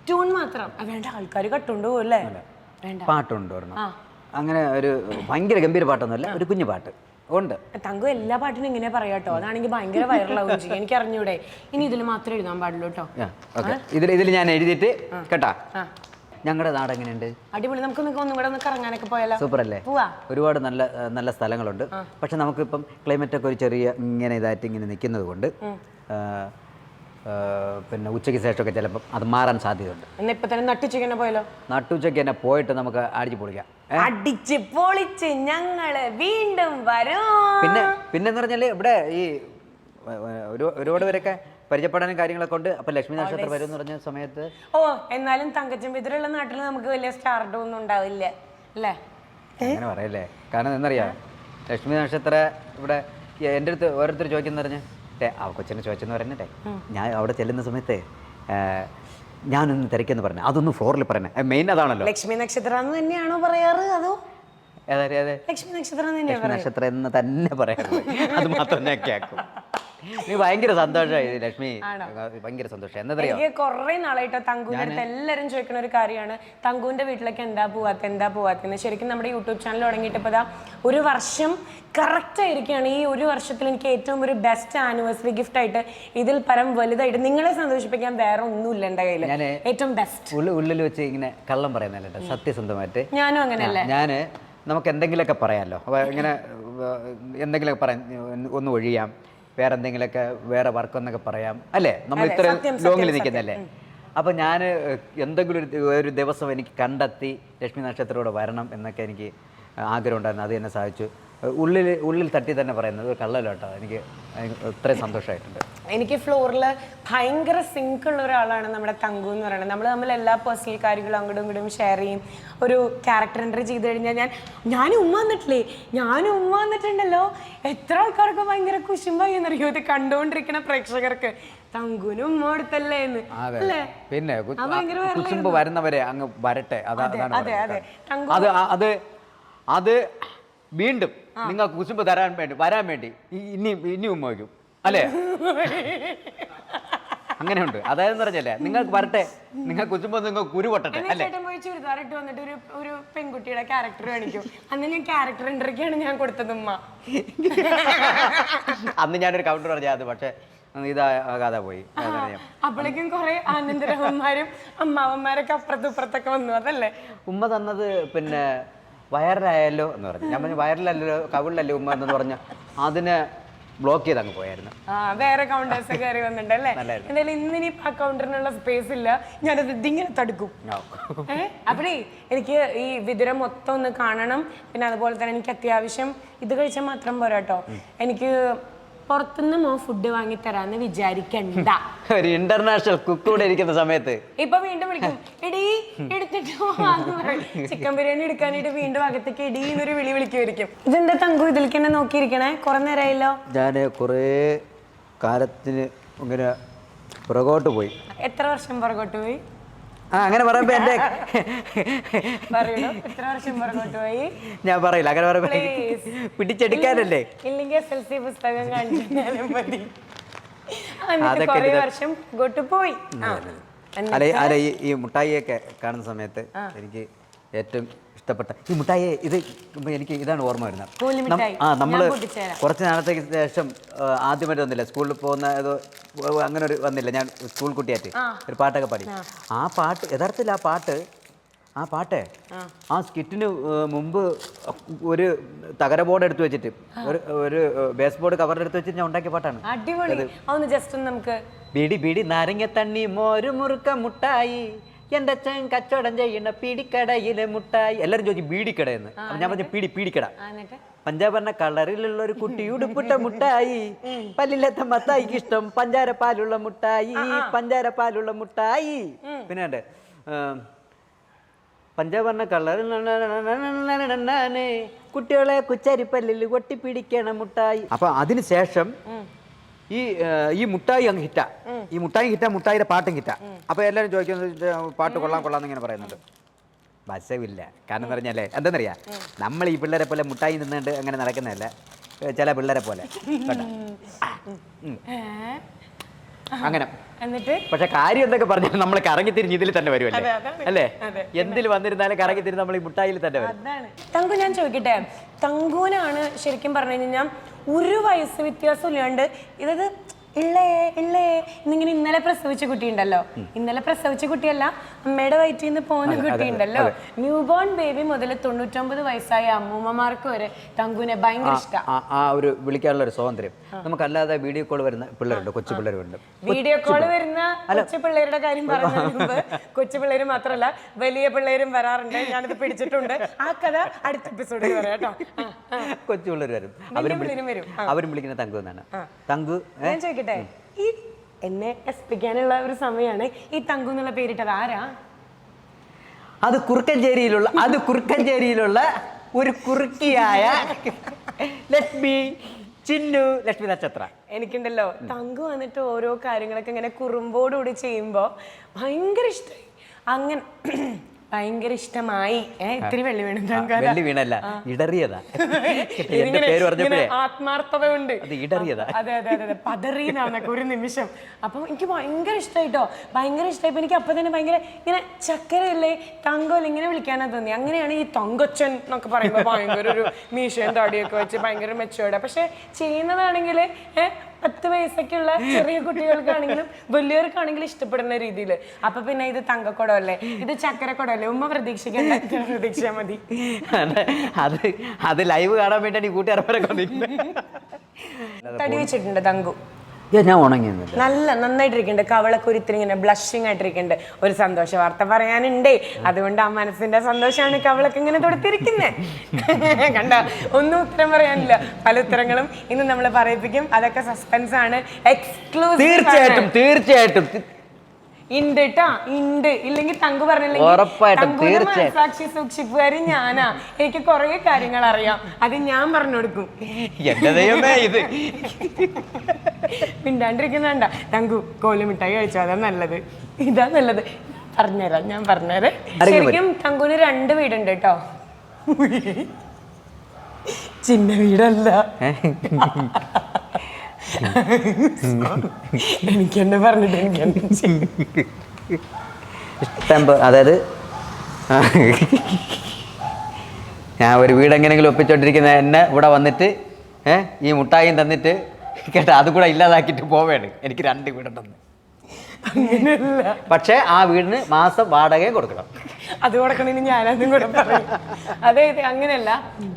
ട്യൂൺ മാത്രം വേണ്ട, ആൾക്കാർ കട്ടുണ്ടോ അല്ലേ? പാട്ടുണ്ട് ഒരെണ്ണം. അങ്ങനെ ഒരു ഭയങ്കര ഗംഭീര പാട്ടൊന്നുമല്ല, ഒരു കുഞ്ഞു പാട്ട് ഉണ്ട്. തങ്കു എല്ലാ പാട്ടിനും ഇങ്ങനെ പറയാട്ടോ, അതാണെങ്കിൽ ഭയങ്കര വൈറലാവും ചെയ്യും. എനിക്ക് അറിഞ്ഞൂടെ. ഇനി ഇതിൽ മാത്രമേ എഴുതാൻ പാടുള്ളൂ കേട്ടോ. ഇതിൽ ഞാൻ എഴുതിയിട്ട് കേട്ടാ. ഞങ്ങളുടെ നാട് എങ്ങനെയുണ്ട്? അടിപൊളി. നമുക്ക് ഒന്നും കൂടെ ഒന്ന് കറങ്ങാനൊക്കെ പോയാലോ? സൂപ്പർ അല്ലേ? ഒരുപാട് നല്ല നല്ല സ്ഥലങ്ങളുണ്ട്. പക്ഷെ നമുക്കിപ്പം ക്ലൈമറ്റ് ഒക്കെ ഒരു ചെറിയ ഇങ്ങനെ ഇതായിട്ട് ഇങ്ങനെ നിൽക്കുന്നത് കൊണ്ട് പിന്നെ ഉച്ചയ്ക്ക് ശേഷമൊക്കെ ചിലപ്പോൾ അത് മാറാൻ സാധ്യതയുണ്ട്. ഇപ്പൊ തന്നെ നട്ടുച്ചയ്ക്ക് പോയാലോ? നട്ടുച്ചയ്ക്ക് തന്നെ പോയിട്ട് നമുക്ക് അടിച്ചു പൊളിക്കാം. അടിച്ച് പൊളിച്ച് ഞങ്ങള് വീണ്ടും വരും. പിന്നെന്ന് പറഞ്ഞാല് ഇവിടെ ഈ ഒരുപാട് പേരൊക്കെ പരിചയപ്പെടാനും കാര്യങ്ങളൊക്കെ ഉണ്ട്. അപ്പൊ ലക്ഷ്മി നക്ഷത്രം വരും എന്ന് പറഞ്ഞ സമയത്ത് എന്നാലും തങ്കച്ചൻ വിതുരയുള്ള നാട്ടിൽ നമുക്ക് വലിയ സ്റ്റാർഡും ഒന്നും ഉണ്ടാവില്ല അല്ലേ? അങ്ങനെ പറയല്ലേ. കാരണം എന്നറിയാം, ലക്ഷ്മി നക്ഷത്രം ഇവിടെ എൻ്റെ അടുത്ത് ഓരോരുത്തർ ചോദിക്കുന്ന പറഞ്ഞ് ആ കൊച്ചിനെ ചോദിച്ചെന്ന് പറഞ്ഞിട്ടേ, ഞാൻ അവിടെ ചെല്ലുന്ന സമയത്ത് ഞാനൊന്ന് തിരക്കെന്ന് പറഞ്ഞു. അതൊന്നും ഫ്ലോറിൽ പറയണേ. മെയിൻ അതാണല്ലോ. ലക്ഷ്മി നക്ഷത്രം തന്നെയാണോ പറയാറ്? അതോ ലക്ഷ്മി നക്ഷത്രം നക്ഷത്രം എന്ന് തന്നെ പറയാറുള്ളത്. അത് മാത്രം ഞാൻ കേൾക്കും. നീ ഭയങ്കര സന്തോഷമായി ലക്ഷ്മി, ഭയങ്കര സന്തോഷം. എന്നറിയോ, എനിക്ക് കുറെ നാളായിട്ടോ തങ്കുവിന്റെ അടുത്ത് എല്ലാവരും ചോദിക്കുന്ന ഒരു കാര്യമാണ്, തങ്കുവിന്റെ വീട്ടിലേക്ക് എന്താ പോവാത്തെന്ന്. ശരിക്കും നമ്മുടെ യൂട്യൂബ് ചാനൽ തുടങ്ങിയിട്ട് ഇപ്പൊ ഒരു വർഷം കറക്റ്റ് ആയിരിക്കുകയാണ്. ഈ ഒരു വർഷത്തിൽ എനിക്ക് ഏറ്റവും ഒരു ബെസ്റ്റ് ആനിവേഴ്സറി ഗിഫ്റ്റ് ആയിട്ട് ഇതിൽ പരം വലുതായിട്ട് നിങ്ങളെ സന്തോഷിപ്പിക്കാൻ വേറെ ഒന്നുമില്ല എൻ്റെ കയ്യിൽ. ഏറ്റവും ബെസ്റ്റ് ഉള്ളിൽ വെച്ച് ഇങ്ങനെ കള്ളം പറയുന്നല്ലോ, സത്യസന്ധമായിട്ട്. ഞാനും അങ്ങനെയല്ലേ. ഞാന് നമുക്ക് എന്തെങ്കിലുമൊക്കെ പറയാമല്ലോ. അപ്പോൾ ഇങ്ങനെ എന്തെങ്കിലുമൊക്കെ പറയാം, ഒന്ന് ഒഴിയാം, വേറെ എന്തെങ്കിലുമൊക്കെ വേറെ വർക്കെന്നൊക്കെ പറയാം അല്ലേ? നമ്മൾ ഇത്ര ലോങ്ങിൽ നിൽക്കുന്നല്ലേ. അപ്പോൾ ഞാൻ എന്തെങ്കിലും ഒരു ദിവസം എനിക്ക് കണ്ടെത്തി ലക്ഷ്മി നക്ഷത്രത്തോടെ വരണം എന്നൊക്കെ എനിക്ക് ആഗ്രഹം ഉണ്ടായിരുന്നു. അത് തന്നെ സാധിച്ചു. ഉള്ളിൽ തട്ടി തന്നെ പറയുന്നത് കള്ളല്ലോ കേട്ടോ. എനിക്ക് ഇത്രയും സന്തോഷമായിട്ടുണ്ട്. എനിക്ക് ഫ്ലോറിൽ ഭയങ്കര സിങ്ക് ഉള്ള ഒരാളാണ് നമ്മുടെ തങ്കു എന്ന് പറയുന്നത്. നമ്മൾ തമ്മിൽ എല്ലാ പേഴ്സണൽ കാര്യങ്ങളും അങ്ങോട്ടും ഇങ്ങോട്ടും ഷെയർ ചെയ്യും. ഒരു ക്യാരക്ടർ എൻട്രി ചെയ്ത് കഴിഞ്ഞാൽ ഞാനും ഉമ്മ വന്നിട്ടുണ്ടല്ലോ. എത്ര ആൾക്കാർക്ക് ഭയങ്കര കുശുമ്പായി എന്നറിയോ ഇത് കണ്ടുകൊണ്ടിരിക്കുന്ന പ്രേക്ഷകർക്ക്. തങ്കുനും ഉമ്മ കൊടുത്തല്ലേ എന്ന് അല്ലേ? പിന്നെ കുശുമ്പ് വരുന്നവരെ അങ്ങ് വരട്ടെ. അത് വീണ്ടും നിങ്ങൾക്ക് കുശുമ്പ് വരാൻ വേണ്ടി ഇനി ഉമ്മ വയ്ക്കും അല്ലേ? അങ്ങനെയുണ്ട്. അതായത് പറഞ്ഞല്ലേ, നിങ്ങൾക്ക് വരട്ടെ, നിങ്ങൾക്ക് കുശുമ്പോ നിങ്ങൾക്ക് കുരു പൊട്ടട്ടെ അല്ലേ? ചുരിദാറിട്ട് വന്നിട്ട് ഒരു പെൺകുട്ടിയുടെ ക്യാരക്ടർ കാണിക്കും. അന്ന് ഞാൻ ക്യാരക്ടർ എൻട്രിക്കാണ് ഞാൻ കൊടുത്തത് ഉമ്മ. അന്ന് ഞാനൊരു കൗണ്ടർ പറഞ്ഞാൽ അത് പക്ഷെ ഇതാകാതെ പോയി. അപ്പോഴേക്കും കുറെ ആനന്ദരവന്മാരും അമ്മാവന്മാരൊക്കെ അപ്പുറത്തൊക്കെ വന്നു. അതല്ലേ ഉമ്മ തന്നത്? പിന്നെ വയറിലായല്ലോ എന്ന് പറഞ്ഞു. ഞാൻ പറഞ്ഞു വയറിലല്ലോ കവിളിലല്ലേ ഉമ്മ എന്ന് പറഞ്ഞ അതിനെ ബ്ലോക്ക് ചെയ്ത് അങ്ങ് പോയായിരുന്നു. വേറെ കൗണ്ടേഴ്സ് കയറി വന്നിട്ടുണ്ടല്ലേ? എന്തായാലും ഇന്നിനി ആ കൗണ്ടറിനുള്ള സ്പേസ് ഇല്ല, ഞാനത് ഇതിങ്ങനെ തടുക്കും. അപ്പഴേ എനിക്ക് ഈ വിതുര മൊത്തം ഒന്ന് കാണണം. പിന്നെ അതുപോലെ തന്നെ എനിക്ക് അത്യാവശ്യം ഇത് കഴിച്ചാൽ മാത്രം പോരാട്ടോ, എനിക്ക് പുറത്തുനിന്ന് മോൻ ഫുഡ് വാങ്ങി തരാന്ന് വിചാരിക്കണ്ട. ഒരു ഇന്റർനാഷണൽ കുക്ക് കൂടെ ഇരിക്കുന്ന സമയത്ത് ഇപ്പൊ വീണ്ടും വിളിക്കും, എടീ എടുത്തിട്ട് പോവാന്ന് പറയും. ചിക്കൻ ബിരിയാണി എടുക്കാനായിട്ട് വീണ്ടും അകത്തേക്ക് എടീ എന്നൊരു വിളി വിളിക്കുമായിരിക്കും. ഇതെന്താ തങ്കു ഇതിലേക്ക് തന്നെ നോക്കിയിരിക്കണേ? കുറെ നേരമായല്ലോ. ഞാൻ കുറേ കാലത്തിന് ഇങ്ങനെ പുറകോട്ട് പോയി. എത്ര വർഷം പുറകോട്ട് പോയി? അങ്ങനെ പറയുമ്പോ എന്റെ പറയണോ എത്ര വർഷം പുറകോട്ട് പോയി? ഞാൻ പറയില്ല, അങ്ങനെ പറയുമ്പോ പിടിച്ചെടുക്കാനല്ലേ. ഇല്ലെങ്കിൽ SLC പുസ്തകം കാണിച്ചാലും മതി. കുറേ വർഷം പുറകോട്ട് പോയി. അല്ല ഈ മുട്ടായിയൊക്കെ കാണുന്ന സമയത്ത് എനിക്ക് ഏറ്റവും ഇഷ്ടപ്പെട്ട ഈ മുട്ടായി ഇത് എനിക്ക് ഇതാണ് ഓർമ്മ വരുന്നത്. നമ്മള് കുറച്ച് നാളത്തേക്ക് ശേഷം ആദ്യമായിട്ട് വന്നില്ല, സ്കൂളിൽ പോകുന്ന ഏതോ അങ്ങനെ ഒരു വന്നില്ല, ഞാൻ സ്കൂൾ കുട്ടിയായിട്ട് ഒരു പാട്ടൊക്കെ പാടി. ആ പാട്ട് യഥാർത്ഥത്തിൽ ആ പാട്ട് ആ സ്കിറ്റിന് മുമ്പ് ഒരു തകര ബോർഡ് എടുത്ത് വെച്ചിട്ട് ഒരു ബേസ് ബോർഡ് കവറിൽ എടുത്ത് വെച്ചിട്ട് ഞാൻ ഉണ്ടാക്കിയ പാട്ടാണ്. നമുക്ക് ബീഡി ബീഡി നാരങ്ങ തണ്ണി മോര് മുറുക്ക മുട്ടായി എന്റെ അച്ഛൻ കച്ചവടം ചെയ്യുന്ന പീടിക്കടയിലെ മുട്ടായി. എല്ലാരും ചോദിച്ചു പീടിക്കടയെന്ന്. അപ്പൊ ഞാൻ പറഞ്ഞു പീടിക്കട. പഞ്ചാബർണ്ണ കളറിലുള്ള ഒരു കുട്ടി ഉടുപ്പിട്ട മുട്ടായി, പല്ലില്ലാത്ത മത്തായിക്ക് ഇഷ്ടം പഞ്ചാര പാലുള്ള മുട്ടായി, പഞ്ചാര പാലുള്ള മുട്ടായി. പിന്നെ ഉണ്ട് പഞ്ചാബർണ്ണ കളറിൽ കുട്ടികളെ കുച്ചരിപ്പല്ലിൽ ഒട്ടിപ്പിടിക്കണ മുട്ടായി. അപ്പൊ അതിനുശേഷം ഈ മുട്ടായി അങ്ങ് ഹിറ്റാ. ഈ മുട്ടായി ഹിറ്റാ, മുട്ടായിയുടെ പാട്ടും ഹിറ്റാ. അപ്പൊ എല്ലാവരും ചോദിക്കുന്നത് പാട്ട് കൊള്ളാന്ന് ഇങ്ങനെ പറയുന്നുണ്ട്. വശമില്ല. കാരണം എന്ന് പറഞ്ഞാലേ എന്താണെന്നറിയാം, നമ്മൾ ഈ പിള്ളേരെ പോലെ മുട്ടായി നിന്നുകൊണ്ട് അങ്ങനെ നടക്കുന്നതല്ല, ചില പിള്ളേരെ പോലെ അങ്ങനെ. പക്ഷെ കാര്യം എന്തൊക്കെ പറഞ്ഞാൽ നമ്മൾ കറങ്ങി തിരിഞ്ഞ് ഇതിൽ തന്നെ വരുമല്ലേ അല്ലേ? എന്തിൽ വന്നിരുന്നാലും കറങ്ങി തിരിഞ്ഞ് നമ്മൾ ഈ മുട്ടായിൽ തന്നെ വരും. തങ്കു, ഞാൻ ചോദിക്കട്ടെ, തങ്കുവിനാണ് ശരിക്കും പറഞ്ഞു കഴിഞ്ഞാൽ ഒരു വയസ്സ് വ്യത്യാസം ഇല്ലാണ്ട് ഇതത് എന്നിങ്ങനെ ഇന്നലെ പ്രസവിച്ച കുട്ടിയുണ്ടല്ലോ, ഇന്നലെ പ്രസവിച്ച കുട്ടിയല്ല, അമ്മയുടെ വയറ്റിൽ നിന്ന് പോകുന്ന കുട്ടിയുണ്ടല്ലോ, ന്യൂ ബോൺ ബേബി മുതൽ 99 വയസ്സായ അമ്മൂമ്മമാർക്ക് വരെ തങ്കുവിനെ ഭയങ്കര ഇഷ്ടം. ആ ഒരു വിളിക്കാനുള്ള ഒരു സ്വാതന്ത്ര്യം നമുക്കല്ലാതെ വീഡിയോ കോൾ വരുന്ന പിള്ളേരുണ്ട്, കൊച്ചു പിള്ളേരുണ്ട്. വീഡിയോ കോൾ വരുന്ന കൊച്ചു പിള്ളേരുടെ കാര്യം പറഞ്ഞ കൊച്ചു പിള്ളേര് മാത്രമല്ല വലിയ പിള്ളേരും വരാറുണ്ട്. ഞാനിത് പിടിച്ചിട്ടുണ്ട്. ആ കഥ അടുത്ത എപ്പിസോഡിൽ പറയാം കേട്ടോ. കൊച്ചു പിള്ളേർ വരും, അവരും വിളിക്കുന്ന തങ്കു എന്നാണ്. തങ്കു ഈ എന്നെ എസ്പിക്കാനുള്ള ഒരു സമയമാണ്. ഈ തങ്കു എന്നുള്ള പേരിട്ടത് ആരാ? അത് കുറുക്കഞ്ചേരിയിലുള്ള ഒരു കുറുക്കിയായ ലക്ഷ്മി നക്ഷത്ര. എനിക്കുണ്ടല്ലോ തങ്കു വന്നിട്ട് ഓരോ കാര്യങ്ങളൊക്കെ ഇങ്ങനെ കുറുമ്പോടുകൂടി ചെയ്യുമ്പോ ഭയങ്കര ഇഷ്ടമായി. അങ്ങനെ ഭയങ്കര ഇഷ്ടമായി. ഇത്തിരി വെള്ളി വീണു. വെള്ളി വീണല്ല, ഇടറിയതാ. ആത്മാർത്ഥത ഉണ്ട്. അതെ അതെ അതെ, പതറിയെന്നൊക്കെ ഒരു നിമിഷം. അപ്പം എനിക്ക് ഭയങ്കര ഇഷ്ടമായിട്ടോ, ഭയങ്കര ഇഷ്ടമായിപ്പോ എനിക്ക് അപ്പൊ തന്നെ ഭയങ്കര ഇങ്ങനെ ചക്കരയല്ലേ തങ്കോല് ഇങ്ങനെ വിളിക്കാനാ തോന്നി. അങ്ങനെയാണ് ഈ തങ്കച്ചൻ എന്നൊക്കെ പറയുമ്പോ ഭയങ്കര ഒരു മീശയും താടിയൊക്കെ വെച്ച് ഭയങ്കര മെച്ചോർഡ്. പക്ഷെ ചെയ്യുന്നതാണെങ്കിൽ 10 വയസ്സൊക്കെയുള്ള ചെറിയ കുട്ടികൾക്കാണെങ്കിലും വലിയവർക്കാണെങ്കിലും ഇഷ്ടപ്പെടുന്ന രീതിയിൽ. അപ്പൊ പിന്നെ ഇത് തങ്കക്കുടമല്ലേ, ഇത് ചക്കരക്കുടമല്ലേ, ഉമ്മ പ്രതീക്ഷിക്കണ്ട, പ്രതീക്ഷിച്ചാൽ മതി. അത് ലൈവ് കാണാൻ വേണ്ടി കൂട്ടുകാരെ തടി വെച്ചിട്ടുണ്ട് തങ്കു. ഞാൻ ഉണങ്ങിയൊന്നുമില്ല, നല്ല നന്നായിട്ടിരിക്കുന്നുണ്ട്. കവളൊക്കെ ഒരിത്തിരി ഇങ്ങനെ ബ്ലഷിങ് ആയിട്ടിരിക്കുന്നുണ്ട്. ഒരു സന്തോഷ വാർത്ത പറയാനുണ്ട്, അതുകൊണ്ട് ആ മനസ്സിന്റെ സന്തോഷമാണ് കവളൊക്കെ ഇങ്ങനെ തൊടുത്തിരിക്കുന്നത്. കണ്ട, ഒന്നും ഉത്തരം പറയാനില്ല, പല ഉത്തരങ്ങളും ഇന്ന് നമ്മൾ പറയിപ്പിക്കും. അതൊക്കെ സസ്പെൻസ് ആണ്, എക്സ്ക്ലൂസീവ്. തീർച്ചയായിട്ടും ഉണ്ട് കേട്ടാ, ഉണ്ട്. ഇല്ലെങ്കിൽ തങ്കു പറഞ്ഞില്ലെങ്കിൽ സാക്ഷി സൂക്ഷിപ്പുകാരി ഞാനാ, എനിക്ക് കുറെ കാര്യങ്ങൾ അറിയാം, അത് ഞാൻ പറഞ്ഞു കൊടുക്കും. മിണ്ടാണ്ടിരിക്കുന്നുണ്ട തങ്കു, കോലുമിഠായി കഴിച്ചാൽ അതാ നല്ലത്, ഇതാ നല്ലത്. പറഞ്ഞുതരാം, ഞാൻ പറഞ്ഞുതരാം. ശരിക്കും തങ്കുവിന് 2 വീടുണ്ട് കേട്ടോ. ചിന്ന വീടല്ല, എനിക്കെന്നെ പറഞ്ഞിട്ട് അതായത് ഞാൻ ഒരു വീട് എങ്ങനെയെങ്കിലും ഒപ്പിച്ചോണ്ടിരിക്കുന്ന എന്നെ ഇവിടെ വന്നിട്ട് ഈ മുട്ടായും തന്നിട്ട് കേട്ടോ അത് കൂടെ ഇല്ലാതാക്കിയിട്ട് പോവേണ്. എനിക്ക് 2 വീടുണ്ടെന്ന്. പക്ഷെ ആ വീടിന് മാസം വാടകയും കൊടുക്കണം. അത് കൊടുക്കണമെന്ന് ഞാനതും കൂടെ പറയും. അതായത് അങ്ങനെയല്ല,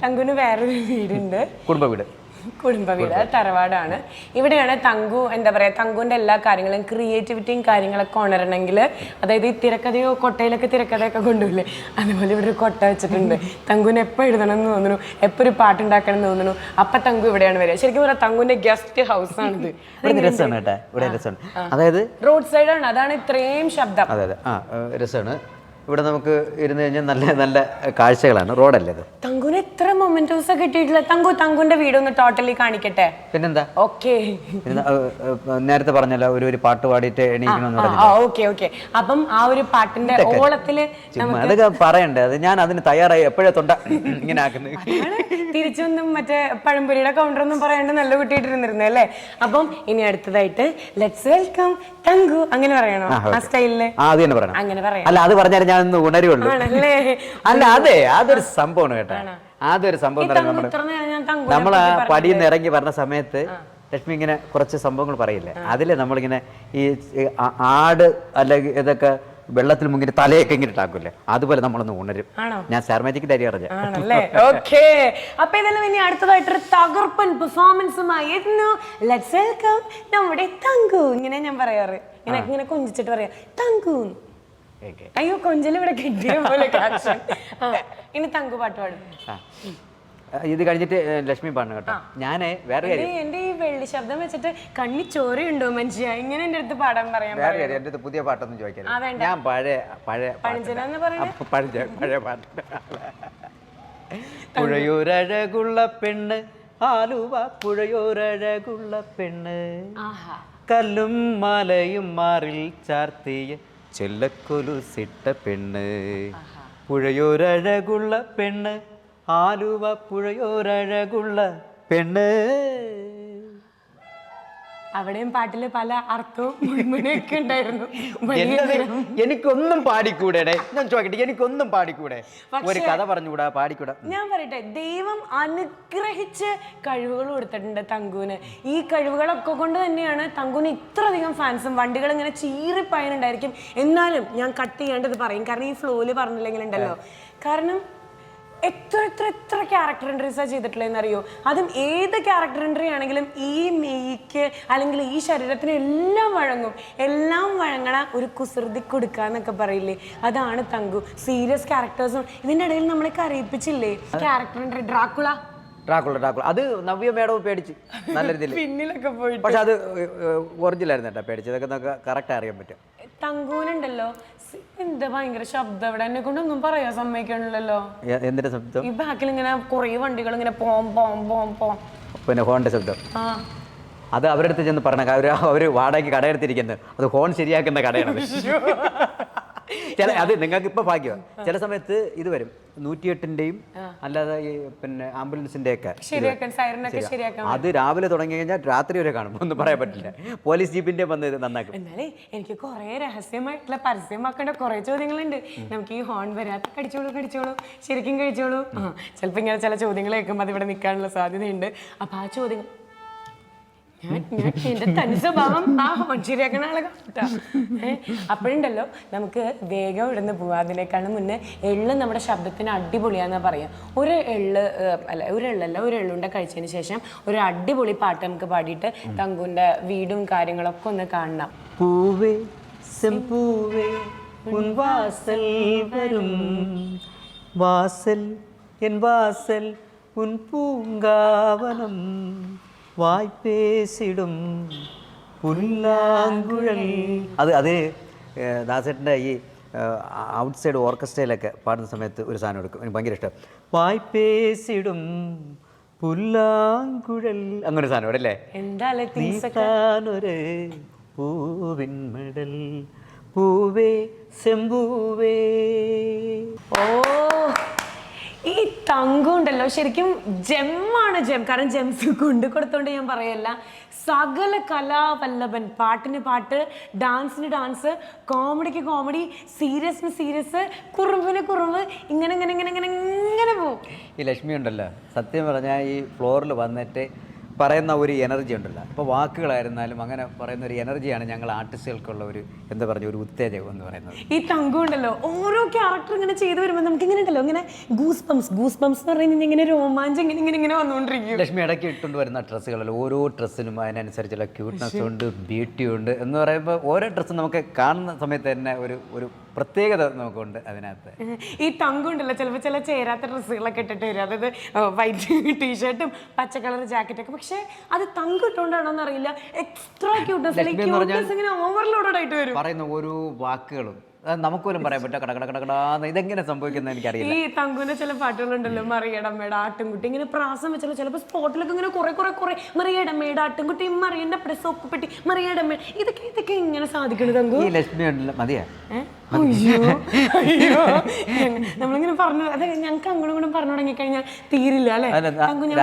തങ്കുന് വേറൊരു വീടുണ്ട്, കുടുംബ വീട്. കുടുംബ വീട്, തറവാടാണ്. ഇവിടെയാണ് തങ്കു, എന്താ പറയുക, തങ്കുവിൻ്റെ എല്ലാ കാര്യങ്ങളും ക്രിയേറ്റിവിറ്റിയും കാര്യങ്ങളൊക്കെ ഉണരണമെങ്കിൽ, അതായത് ഈ തിരക്കഥയോ കൊട്ടയിലൊക്കെ തിരക്കഥയൊക്കെ കൊണ്ടുപോയില്ലേ, അതുപോലെ ഇവിടെ ഒരു കൊട്ട വെച്ചിട്ടുണ്ട്. തങ്കുവിന് എപ്പോൾ എഴുതണം എന്ന് തോന്നുന്നു, എപ്പോൾ ഒരു പാട്ടുണ്ടാക്കണം എന്ന് തോന്നുന്നു, അപ്പം തങ്കു ഇവിടെയാണ് വരിക. ശരിക്കും പറഞ്ഞാൽ തങ്കുവിൻ്റെ ഗസ്റ്റ് ഹൗസ് ആണിത്. അതായത് റോഡ് സൈഡാണ്, അതാണ് ഇത്രയും ശബ്ദം. അതെ അതെ, രസമാണ്. ഇവിടെ നമുക്ക് ഇരുന്ന് കഴിഞ്ഞാൽ നല്ല നല്ല കാഴ്ചകളാണ്. റോഡല്ലേ ഇത്. തങ്കുന് എത്ര മൊമെന്റോസ് കിട്ടിയിട്ടില്ല. തങ്കുന്റെ വീടൊന്ന് ടോട്ടലി കാണിക്കട്ടെ. പിന്നെന്താ, ഓക്കെ. നേരത്തെ പറഞ്ഞല്ലോ ഒരു പാട്ട് പാടിയിട്ട് എണീക്കണമെന്ന്. Okay okay. അപ്പം ആ ഒരു പാട്ടിന്റെ ഓളത്തില് അതൊക്കെ പറയണ്ടേ, അത് ഞാൻ അതിന് തയ്യാറായി എപ്പോഴേ തൊണ്ട ഇങ്ങനെ ആക്കുന്നത്. തിരിച്ചൊന്നും മറ്റേ പഴംപൊരിയുടെ കൗണ്ടറൊന്നും പറയാണ്ട് നല്ല കുട്ടിയിട്ടിരുന്നിരുന്നു അല്ലേ. അപ്പം ഇനി അടുത്തതായിട്ട് ലെറ്റ്സ് വെൽക്കം തങ്കു, അങ്ങനെ പറയണോ ആ സ്റ്റൈലില്? അത് തന്നെ പറയണം. അങ്ങനെ പറയാം. അല്ല, അത് പറഞ്ഞാൽ ഞാൻ ഒന്ന് ഉണരുള്ളൂ. അല്ല, അതെ, അതൊരു സംഭവമാണ് കേട്ടോ. അതൊരു സംഭവം നമ്മൾ ആ പടിയിൽ നിന്ന് ഇറങ്ങി പറഞ്ഞ സമയത്ത് ലക്ഷ്മി ഇങ്ങനെ കുറച്ച് സംഭവങ്ങൾ പറയില്ലേ, അതില് നമ്മളിങ്ങനെ ഈ ആട് അല്ലെങ്കിൽ ഇതൊക്കെ വെള്ളത്തിൽ മുങ്ങിട്ട് തലയൊക്കെ ഇങ്ങനെ ഇട്ടാക്കൂല്ലേ, അതുപോലെ നമ്മളൊന്ന് ഉണരും. ഞാൻ സ്റ്റാർമാജിക്കിന്റെ അരി അറിഞ്ഞ. അപ്പൊ ഇതെല്ലാം ഇനി അടുത്തതായിട്ടൊരു തകർപ്പൻ പെർഫോമൻസുമായി ലെറ്റ്സ് വെൽക്കം നമ്മുടെ തങ്കു. ഇങ്ങനെ ഞാൻ പറയാറ്, ഇങ്ങനെ കൊഞ്ചിച്ചിട്ട് പറയാം തങ്കു. അയ്യോ, കൊഞ്ചൽ ഇവിടെ കിട്ടിയ പോലെ. ഇനി തങ്കു പാട്ട് പാടും. ഇത് കഴിഞ്ഞിട്ട് ലക്ഷ്മി പാടുന്നു കേട്ടോ. ഞാനേ വേറെ കാര്യം, എന്റെ ഈ വെള്ളി ശബ്ദം വെച്ചിട്ട് കണ്ണി ചോരയുണ്ടോ മനുഷ്യ, ഇങ്ങനെ എന്റെ അടുത്ത് പാടാൻ പറയാം. വേറെ കാര്യം, എന്റെ അടുത്ത് പുതിയ പാട്ടൊന്നും ചോദിക്കരുത്. ഞാൻ പഴയ പാട്ട്. പുഴയോരഴകുള്ള പെണ്ണ്, ആലുവ പുഴയോരഴകുള്ള പെണ്ണ്, കല്ലും മലയും മാറിൽ ചാർത്തിയ ചെല്ലക്കൊലുസിട്ട പെണ്ണ്, പുഴയോരഴകുള്ള പെണ്ണ്, ആലുവ പുഴയോരഴകുള്ള പെണ്ണ്. അവിടെയും പാട്ടില് പല അർത്ഥവും മുഴുവനൊക്കെ ഉണ്ടായിരുന്നു. എനിക്കൊന്നും പാടിക്കൂടെ? ഞാൻ ചോദിക്കട്ടെ, എനിക്കൊന്നും പാടിക്കൂടെ? ഒരു കഥ പറഞ്ഞുകൂടാ, പാടിക്കൂടാ? ഞാൻ പറയട്ടെ, ദൈവം അനുഗ്രഹിച്ച് കഴിവുകൾ കൊടുത്തിട്ടുണ്ട് തങ്കുവിന്. ഈ കഴിവുകളൊക്കെ കൊണ്ട് തന്നെയാണ് തങ്കുവിന് ഇത്രയധികം ഫാൻസും. വണ്ടികൾ ഇങ്ങനെ ചീറിപ്പായനുണ്ടായിരിക്കും, എന്നാലും ഞാൻ കട്ട് ചെയ്യാണ്ടത് പറയും, കാരണം ഈ ഫ്ലോയില് പറഞ്ഞില്ലെങ്കിൽ ഉണ്ടല്ലോ. കാരണം എത്ര ക്യാരക്ടർ എൻട്രീസാണ് ചെയ്തിട്ടുള്ളതെന്ന് അറിയോ? അതും ഏത് ക്യാരക്ടർ എൻട്രി ആണെങ്കിലും ഈ മെയ്ക്ക് അല്ലെങ്കിൽ ഈ ശരീരത്തിന് എല്ലാം വഴങ്ങും. എല്ലാം വഴങ്ങണ ഒരു കുസൃതി കൊടുക്കാന്നൊക്കെ പറയില്ലേ, അതാണ് തങ്കു. സീരിയസ് ക്യാരക്ടേഴ്സും ഇതിൻ്റെ ഇടയിൽ നമ്മളെ കരയിപ്പിച്ചില്ലേ ക്യാരക്ടർ എൻട്രി. ഡ്രാക്കുള അത് നവ്യ മേഡവും പേടിച്ച് നല്ല രീതിയിൽ പിന്നിലൊക്കെ പോയിട്ട്. പക്ഷെ അത് ഒറിജിനൽ ആയിരുന്നു കേട്ടോ. പേടിച്ചതൊക്കെ നമുക്ക് കറക്റ്റ് അറിയാൻ പറ്റും. തങ്കൂനുണ്ടല്ലോ എന്താ ഭയങ്കര ശബ്ദം, ഇവിടെ എന്നെ കൊണ്ടൊന്നും പറയാൻ സമ്മതിക്കണില്ലല്ലോ. എന്തിന്റെ ശബ്ദം? ഈ ബാക്കിൽ ഇങ്ങനെ കുറേ വണ്ടികൾ ഇങ്ങനെ പോം. പിന്നെ ഹോണിന്റെ ശബ്ദം. അത് അവരുടെ അടുത്ത് ചെന്ന് പറഞ്ഞ അവര് വാടകയ്ക്ക് കടയെടുത്തിരിക്കുന്നത്, അത് ഹോൺ ശരിയാക്കുന്ന കടയാണ്. അത് നിങ്ങൾക്ക് ഇപ്പൊ ഭാഗ്യം. ചില സമയത്ത് ഇത് വരും 108ന്റെയും അല്ലാതെ ഈ പിന്നെ ആംബുലൻസിന്റെ ഒക്കെ അത് രാവിലെ തുടങ്ങി കഴിഞ്ഞാൽ രാത്രി വരെ കാണും, ഒന്നും പറയാൻ പറ്റില്ല. പോലീസ് ജീപ്പിന്റെ വന്ന് ഇത് നന്നാക്കും. എന്നാലേ എനിക്ക് കുറെ രഹസ്യമായിട്ടുള്ള പരസ്യമാക്കേണ്ട കുറെ ചോദ്യങ്ങളുണ്ട്. നമുക്ക് ഈ ഹോൺ വരാത്ത കടിച്ചോളൂ ശരിക്കും കഴിച്ചോളൂ. ചിലപ്പോ ഇങ്ങനെ ചില ചോദ്യങ്ങൾ കേൾക്കുമ്പോൾ അത് ഇവിടെ നിൽക്കാനുള്ള സാധ്യതയുണ്ട്. അപ്പൊ ആ ചോദ്യങ്ങൾ എന്റെ തനി സ്വഭാവം ആ ഹോൺ ശരിയാക്കണ ആളെ കാട്ടാ. അപ്പോഴുണ്ടല്ലോ നമുക്ക് വേഗം ഇവിടുന്ന് പോവാം. അതിനേക്കാളും മുന്നേ എള്ള് നമ്മുടെ ശബ്ദത്തിന് അടിപൊളിയാന്നാ പറയാം. ഒരു എള്ളുണ്ട കഴിച്ചതിന് ശേഷം ഒരു അടിപൊളി പാട്ട് നമുക്ക് പാടിയിട്ട് തങ്കുവിന്റെ വീടും കാര്യങ്ങളൊക്കെ ഒന്ന് കാണണം. പൂവേ സെമ്പൂവേ ഉൻ വാസൽ വരും, വാസൽ എൻ വാസൽ ഉൻ പൂങ്കാവനം, വായ്പേസിടും പുല്ലാങ്കുഴൽ. അത് ദാസേട്ടൻ്റെ ഈ ഔട്ട് സൈഡ് ഓർക്കസ്ട്രയിലൊക്കെ പാടുന്ന സമയത്ത് ഒരു സാധനം എടുക്കും, എനിക്ക് ഭയങ്കര ഇഷ്ടം. വായ്പേസിടും പുല്ലാങ്കുഴൽ, അങ്ങനെ സാധനം ഇവിടെ അല്ലേ. നീക്കാനൊരു പൂവിൻ മെഡൽ, പൂവേ സെമ്പൂവേ. ഓ, ഈ തങ്കുണ്ടല്ലോ ശരിക്കും ജെമ്മാണ്. കാരണം ജെംസ് കൊണ്ടു കൊടുത്തോണ്ട് ഞാൻ പറയല്ല. സകല കലാവല്ലഭൻ. പാട്ടിന് പാട്ട്, ഡാൻസിന് ഡാൻസ്, കോമഡിക്ക് കോമഡി, സീരിയസിന് സീരിയസ്, കുറുമ്പിന് കുറുമ്പ്, ഇങ്ങനെ പോകും. ഈ ലക്ഷ്മി ഉണ്ടല്ലോ, സത്യം പറഞ്ഞാൽ ഈ ഫ്ലോറിൽ വന്നിട്ട് പറയുന്ന ഒരു എനർജി ഉണ്ടല്ലോ, ഇപ്പോൾ വാക്കുകളായിരുന്നാലും അങ്ങനെ പറയുന്ന ഒരു എനർജിയാണ് ഞങ്ങൾ ആർട്ടിസ്റ്റുകൾക്കുള്ള ഒരു എന്താ പറയുക ഒരു ഉത്തേജകം എന്ന് പറയുന്നത്. ഈ തങ്കം ഉണ്ടല്ലോ, ഓരോ ക്യാരക്ടർ ഇങ്ങനെ ചെയ്തു വരുമ്പോൾ നമുക്ക് ഇങ്ങനെ ഉണ്ടല്ലോ ഇങ്ങനെ ഗൂസ് ബംസ് എന്ന് പറയുന്നത് ഇങ്ങനെ രോമാഞ്ചം ഇങ്ങനെ വന്നുകൊണ്ടിരിക്കും. ലക്ഷ്മി ഇടയ്ക്ക് ഇട്ടുകൊണ്ട് വരുന്ന ഡ്രസ്സുകളല്ല, ഓരോ ഡ്രസ്സിനും അതിനനുസരിച്ചുള്ള ക്യൂട്ട്നെസ് ഉണ്ട്, ബ്യൂട്ടി ഉണ്ട് എന്ന് പറയുമ്പോൾ ഓരോ ഡ്രസ്സും നമുക്ക് കാണുന്ന സമയത്ത് തന്നെ ഒരു പ്രത്യേകത നമുക്കുണ്ട് അതിനകത്ത്. ഈ തങ്കം ഉണ്ടല്ലോ ചിലപ്പോൾ ചില ചേരാത്ത ഡ്രസ്സുകളൊക്കെ ഇട്ടിട്ട് വരും, അതായത് വൈറ്റ് ടീഷർട്ടും പച്ച കളർ ജാക്കറ്റൊക്കെ, പക്ഷെ അത് തങ്കം ഇട്ടുകൊണ്ടാണോന്ന് അറിയില്ല, എക്സ്ട്രാ ക്യൂട്ട്നെസ് ഇങ്ങനെ ഓവർലോഡഡ് ആയിട്ട് വരും. പറയുന്ന ഓരോ വാക്കുകളും നമുക്ക് പോലും പറയാൻ പറ്റും കടകടകടാന്ന് ഇതെങ്ങനെ സംഭവിക്കുന്നത് എനിക്കറിയില്ല. ഈ തങ്കുവിന്റെ ചില പാട്ടുകളുണ്ടല്ലോ, മറിയടമ്മയുടെ ആട്ടുംകുട്ടി ഇങ്ങനെ പ്രാസം വെച്ചാലോ ചിലപ്പോൾ സ്പോട്ടിലൊക്കെ ഇങ്ങനെ കുറെ മറിയടമ്മയുടെ ആട്ടുംകുട്ടി, മറിയന്റെ സോക്കുപ്പെട്ടി, മറിയടമ്മ, ഇതൊക്കെ ഇങ്ങനെ സാധിക്കണത് തങ്കു. ഈ ലക്ഷ്മി ഉണ്ടല്ലോ മതിയാ. അയ്യോ നമ്മളിങ്ങനെ പറഞ്ഞു, അതെ ഞങ്ങൾക്ക് അങ്ങോട്ടും കൂടെ പറഞ്ഞു തുടങ്ങിക്കഴിഞ്ഞാൽ തീരില്ല അല്ലെ.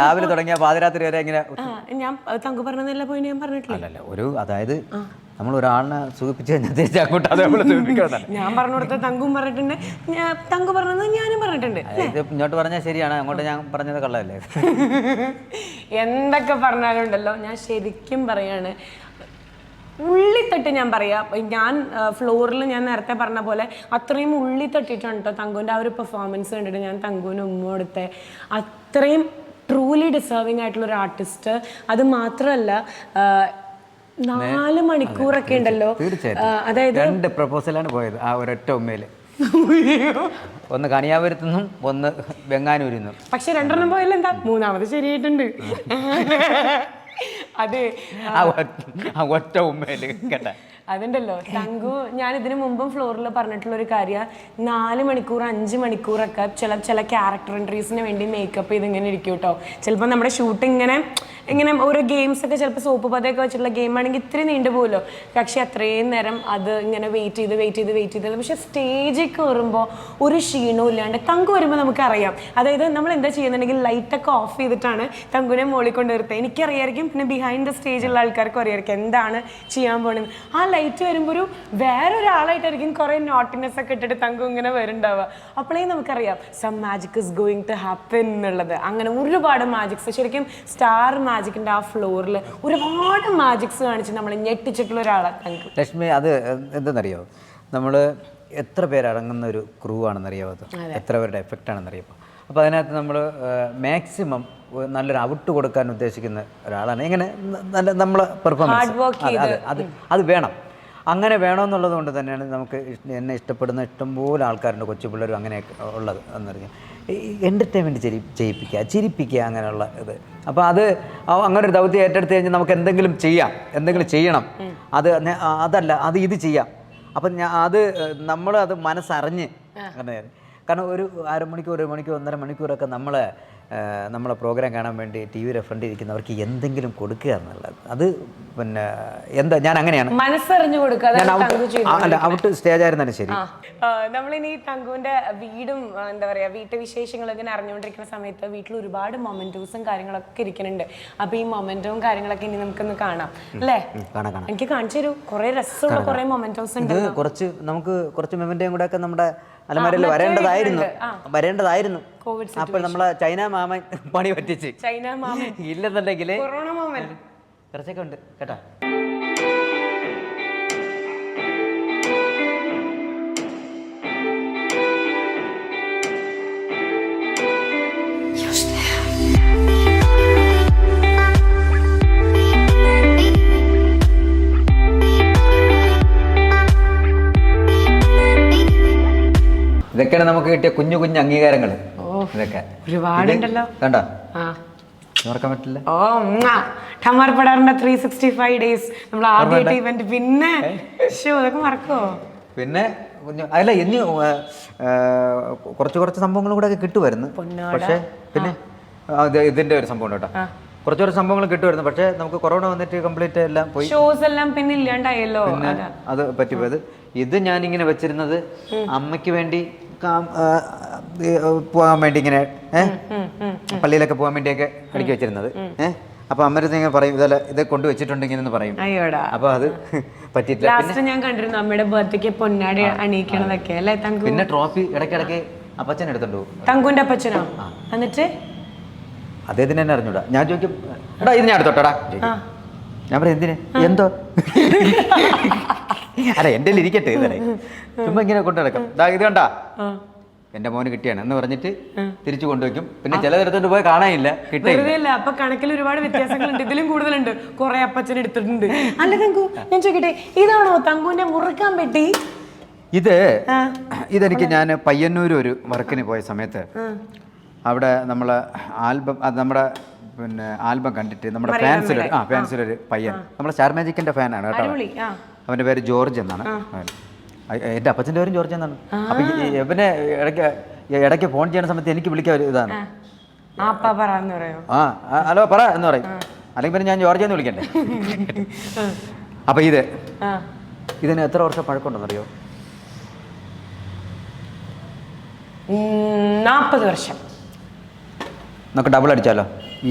രാവിലെ തുടങ്ങിയ പാതിരാത്രി വരെ ഇങ്ങനെ ഞാൻ തങ്കു പറഞ്ഞതല്ല പോയിന്റ് ഞാൻ പറഞ്ഞിട്ടില്ല. ഒരു അതായത് നമ്മൾ ഒരാളിനെ സൂചിപ്പിച്ച് കഴിഞ്ഞാൽ തിരിച്ച് അങ്ങോട്ട് അതേപോലെ ഞാൻ പറഞ്ഞു കൊടുത്ത തങ്കും പറഞ്ഞിട്ടുണ്ട്, തങ്കു പറഞ്ഞത് ഞാനും പറഞ്ഞിട്ടുണ്ട്. ഇങ്ങോട്ട് പറഞ്ഞാൽ ശരിയാണ്, അങ്ങോട്ട് ഞാൻ പറഞ്ഞത് കള്ളല്ലേ. എന്തൊക്കെ പറഞ്ഞാലും ഉണ്ടല്ലോ, ഞാൻ ശരിക്കും പറയാണ്, ഉള്ളിത്തട്ട് ഞാൻ പറയാം. ഞാൻ ഫ്ലോറിൽ ഞാൻ നേരത്തെ പറഞ്ഞ പോലെ അത്രയും ഉള്ളി തട്ടിയിട്ടാണ് കേട്ടോ തങ്കുവിൻ്റെ ആ ഒരു പെർഫോമൻസ് കണ്ടിട്ട് ഞാൻ തങ്കുവിന് ഉമ്മ കൊടുത്തെ. അത്രയും ട്രൂലി ഡിസേർവിംഗ് ആയിട്ടുള്ള ഒരു ആർട്ടിസ്റ്റ്. അത് മാത്രമല്ല 4 മണിക്കൂറൊക്കെ ഉണ്ടല്ലോ, അതായത് 2 പ്രപ്പോസലാണ് പോയത് ആ ഒരൊറ്റ ഉമ്മയില്. ഒന്ന് കണിയാപുരത്തുനിന്നും ഒന്ന് വെങ്ങാനൂരിൽ നിന്നും. പക്ഷെ 2 പോയല്ലോ, എന്താ 3ാമത് ശരിയായിട്ടുണ്ട്. അതെ ഒറ്റ ഉമ്മയില് കേട്ട അതുണ്ടല്ലോ തങ്കു. ഞാൻ ഇതിനു മുമ്പും ഫ്ലോറിൽ പറഞ്ഞിട്ടുള്ള ഒരു കാര്യം, 4 മണിക്കൂർ 5 മണിക്കൂറൊക്കെ ചില ക്യാരക്ടർ എൻട്രീസിന് വേണ്ടി മേക്കപ്പ് ചെയ്ത് ഇങ്ങനെ ഇരിക്കും കേട്ടോ. ചിലപ്പോൾ നമ്മുടെ ഷൂട്ട് ഇങ്ങനെ ഓരോ ഗെയിംസ് ഒക്കെ ചിലപ്പോൾ സോപ്പ് പതയൊക്കെ വെച്ചിട്ടുള്ള ഗെയിം ആണെങ്കിൽ ഇത്തിരി നീണ്ടു പോകുമല്ലോ, പക്ഷെ അത്രയും നേരം അത് ഇങ്ങനെ വെയിറ്റ് ചെയ്ത് പക്ഷെ സ്റ്റേജിൽ കയറുമ്പോൾ ഒരു ക്ഷീണവും ഇല്ലാണ്ട് തങ്കു വരുമ്പോൾ നമുക്കറിയാം. അതായത് നമ്മൾ എന്താ ചെയ്യുന്നുണ്ടെങ്കിൽ ലൈറ്റൊക്കെ ഓഫ് ചെയ്തിട്ടാണ് തങ്കുവിനെ മോളിൽ കൊണ്ട് നിർത്തുക. എനിക്കറിയായിരിക്കും, പിന്നെ ബിഹൈൻഡ് ദ സ്റ്റേജുള്ള ആൾക്കാർക്കും അറിയായിരിക്കും എന്താണ് ചെയ്യാൻ പോകുന്നത്. ആ ലൈറ്റ് വരുമ്പോൾ ഒരു വേറൊരാളായിട്ടായിരിക്കും കുറേ നോട്ടിനെസ് ഒക്കെ ഇട്ടിട്ട് തങ്കു ഇങ്ങനെ വരുന്നുണ്ടാവുക. അപ്പോഴേ നമുക്കറിയാം some magic is going to happen എന്നുള്ളത്. അങ്ങനെ ഒരുപാട് മാജിക്സ്, ശരിക്കും സ്റ്റാർ മാജിക്കിന്റെ ആ ഫ്ലോറിൽ ഒരുപാട് മാജിക്സ് കാണിച്ച് നമ്മൾ ഞെട്ടിച്ചിട്ടുള്ള ഒരാളാണ് തങ്കു. ലക്ഷ്മി, അത് എന്തെന്നറിയോ, നമ്മൾ എത്ര പേരടങ്ങുന്ന ഒരു ക്രൂ ആണെന്നറിയാമോ, അത് എത്ര പേരുടെ എഫക്റ്റ് ആണെന്നറിയാമോ. അപ്പോൾ അതിനകത്ത് നമ്മൾ മാക്സിമം നല്ലൊരു ഔട്ട് കൊടുക്കാൻ ഉദ്ദേശിക്കുന്ന ഒരാളാണ്. ഇങ്ങനെ നല്ല നമ്മളെ പെർഫോമൻസ് അത് വേണം. അങ്ങനെ വേണമെന്നുള്ളത് കൊണ്ട് തന്നെയാണ് നമുക്ക് എന്നെ ഇഷ്ടപ്പെടുന്ന ഇഷ്ടംപോലെ ആൾക്കാരുണ്ട്, കൊച്ചു പിള്ളേരും അങ്ങനെയൊക്കെ ഉള്ളത് എന്നറിയാം. എൻ്റർടൈൻമെൻറ്റ് ചെയ്യിപ്പിക്കുക, ചിരിപ്പിക്കുക, അങ്ങനെയുള്ള ഇത്. അപ്പോൾ അങ്ങനെ ഒരു ദൗത്യം ഏറ്റെടുത്ത് കഴിഞ്ഞാൽ നമുക്ക് എന്തെങ്കിലും ചെയ്യണം. അതല്ല ഇത് ചെയ്യാം. അപ്പം നമ്മൾ അത് മനസ്സറിഞ്ഞ് കാരണം ഒരു 1/2 മണിക്കൂർ 1 മണിക്കൂർ 1.5 മണിക്കൂറൊക്കെ നമ്മളെ പ്രോഗ്രാം കാണാൻ വേണ്ടി ടി വിയുടെ ഫ്രണ്ട് ഇരിക്കുന്നവർക്ക് എന്തെങ്കിലും കൊടുക്കുക എന്നുള്ളത്, അത് പിന്നെ എന്താ ഞാൻ അങ്ങനെയാണ് മനസ്സറിഞ്ഞു കൊടുക്കുക. അല്ല ഔട്ട് സ്റ്റേജ് ആയിരുന്നാലും ശരി. നമ്മളിനി തങ്കുവിന്റെ വീടും എന്താ പറയാ വീട്ടുവിശേഷങ്ങളും ഇങ്ങനെ അറിഞ്ഞുകൊണ്ടിരിക്കുന്ന സമയത്ത് വീട്ടിൽ ഒരുപാട് മൊമെന്റോസും കാര്യങ്ങളൊക്കെ ഇരിക്കുന്നുണ്ട്. അപ്പൊ ഈ മൊമെന്റോവും കാര്യങ്ങളൊക്കെ ഇനി നമുക്കൊന്ന് കാണാം അല്ലേ? എനിക്ക് കാണിച്ചു തരൂ, കുറെ രസമുള്ള കുറെ മൊമെന്റോസ് ഉണ്ട്. നമുക്ക് കുറച്ച് മൊമെന്റോയും കൂടെ ഒക്കെ നമ്മുടെ അലമാരയിൽ വരേണ്ടതായിരുന്നു. അപ്പോൾ നമ്മളെ ചൈന മാമൻ പണി പറ്റിച്ച്. ഇല്ലെന്നുണ്ടെങ്കിൽ കുറച്ചൊക്കെ ഉണ്ട് കേട്ടോ. ഇതൊക്കെയാണ് നമുക്ക് കിട്ടിയ കുഞ്ഞു അംഗീകാരങ്ങൾ. ഇതൊക്കെ ഒരുപാടുണ്ടല്ലോ, കണ്ടോ? ഓർക്കാൻ പറ്റില്ല. ഠമാർ പടാറിന്റെ 365 days നമ്മൾ ആദ്യമായിട്ട് ഇവന്റ്, പിന്നെ അതൊക്കെ മറക്കോ? പിന്നെ അല്ല ഇനി കുറച്ച് സംഭവങ്ങളും കൂടെ ഒക്കെ കിട്ടുമായിരുന്നു. പക്ഷേ പിന്നെ ഇതിന്റെ ഒരു സംഭവം കേട്ടോ, കുറച്ച് സംഭവങ്ങൾ കിട്ടുമായിരുന്നു. പക്ഷേ നമുക്ക് കൊറോണ വന്നിട്ട് കംപ്ലീറ്റ് എല്ലാം പോയി, ഷോസ് എല്ലാം പിന്നെ ഇല്ലാണ്ടായല്ലോ. അത് പറ്റിപ്പോയത്. ഇത് ഞാനിങ്ങനെ വെച്ചിരുന്നത് അമ്മയ്ക്ക് വേണ്ടി പോകാൻ വേണ്ടി, ഇങ്ങനെ പള്ളിയിലൊക്കെ പോകാൻ വേണ്ടിയൊക്കെ അടുക്കി വെച്ചിരുന്നത്. അപ്പൊ അമ്മരത്ത് ഇങ്ങനെ പറയും, ഇത് കൊണ്ടുവച്ചിട്ടുണ്ടെങ്കിൽ എന്ന് പറയും. അപ്പൊ അത് പറ്റിയിട്ടില്ല. ലാസ്റ്റ് ഞാൻ കണ്ടിരുന്നു അമ്മയുടെ ബർത്ത്ഡേക്ക് പൊന്നാടി അണിയിക്കണതൊക്കെ അല്ലേ തങ്കു. പിന്നെ ട്രോഫി ഇടയ്ക്കിടയ്ക്ക് അപ്പച്ചൻ എടുത്തോണ്ട് പോകും. തങ്കുവിന്റെ അപ്പച്ചനോ? എന്നിട്ട് അദ്ദേഹത്തിന് തന്നെ അറിഞ്ഞൂടാ. ഞാൻ ചോദിക്കും, എടാ ഇത് ഞാൻ എടുത്തോട്ടാ ചോദിക്കും. ഞാൻ പറയാം എന്തിന്, എന്തോ അല്ല എൻ്റെ ഇരിക്കട്ടെ ഇതേ ചുമ്മാ ഇങ്ങനെ കൊണ്ടു നടക്കും. ഇത് കണ്ടാ എൻ്റെ മോന് കിട്ടിയാണ് എന്ന് പറഞ്ഞിട്ട് തിരിച്ചു കൊണ്ടുവയ്ക്കും. പിന്നെ ചില തരത്തോട്ട് പോയി കാണാനില്ല, കിട്ടില്ല. അപ്പൊ കണക്കിൽ ഒരുപാട് വ്യത്യാസങ്ങളുണ്ട്, ഇതിലും കൂടുതലുണ്ട്. കുറെ അപ്പച്ചൻ എടുത്തിട്ടുണ്ട്. അല്ല തങ്കു, ഞാൻ ചോദിക്കട്ടെ, ഇതാണോ തങ്കുവിന്റെ മുറുക്കാൻ പെട്ടി? ഇതെനിക്ക് ഞാൻ പയ്യന്നൂർ ഒരു വർക്കിന് പോയ സമയത്ത് അവിടെ നമ്മളെ ആൽബം, അത് നമ്മുടെ പിന്നെ ആൽബം കണ്ടിട്ട് നമ്മുടെ ഫാൻസിലൊരു പയ്യൻ, നമ്മുടെ സ്റ്റാർ മാജിക്കിന്റെ ഫാനാണ് കേട്ടോ. അവന്റെ പേര് ജോർജ് എന്നാണ്. എൻ്റെ അപ്പച്ചൻ്റെ പേരും ജോർജ് എന്നാണ്. അപ്പൊ ഇവനെ ഇടയ്ക്ക് ഫോൺ ചെയ്യുന്ന സമയത്ത് എനിക്ക് വിളിക്കാൻ ഒരു ഇതാണ്, ഹലോ പറ എന്ന് പറയും. അല്ലെങ്കിൽ പിന്നെ ഞാൻ ജോർജ് എന്ന് വിളിക്കണ്ടേ. അപ്പൊ ഇതിന് എത്ര വർഷം പഴക്കമുണ്ടെന്നറിയോ? 40 വർഷം. നമുക്ക് ഡബിൾ അടിച്ചാലോ?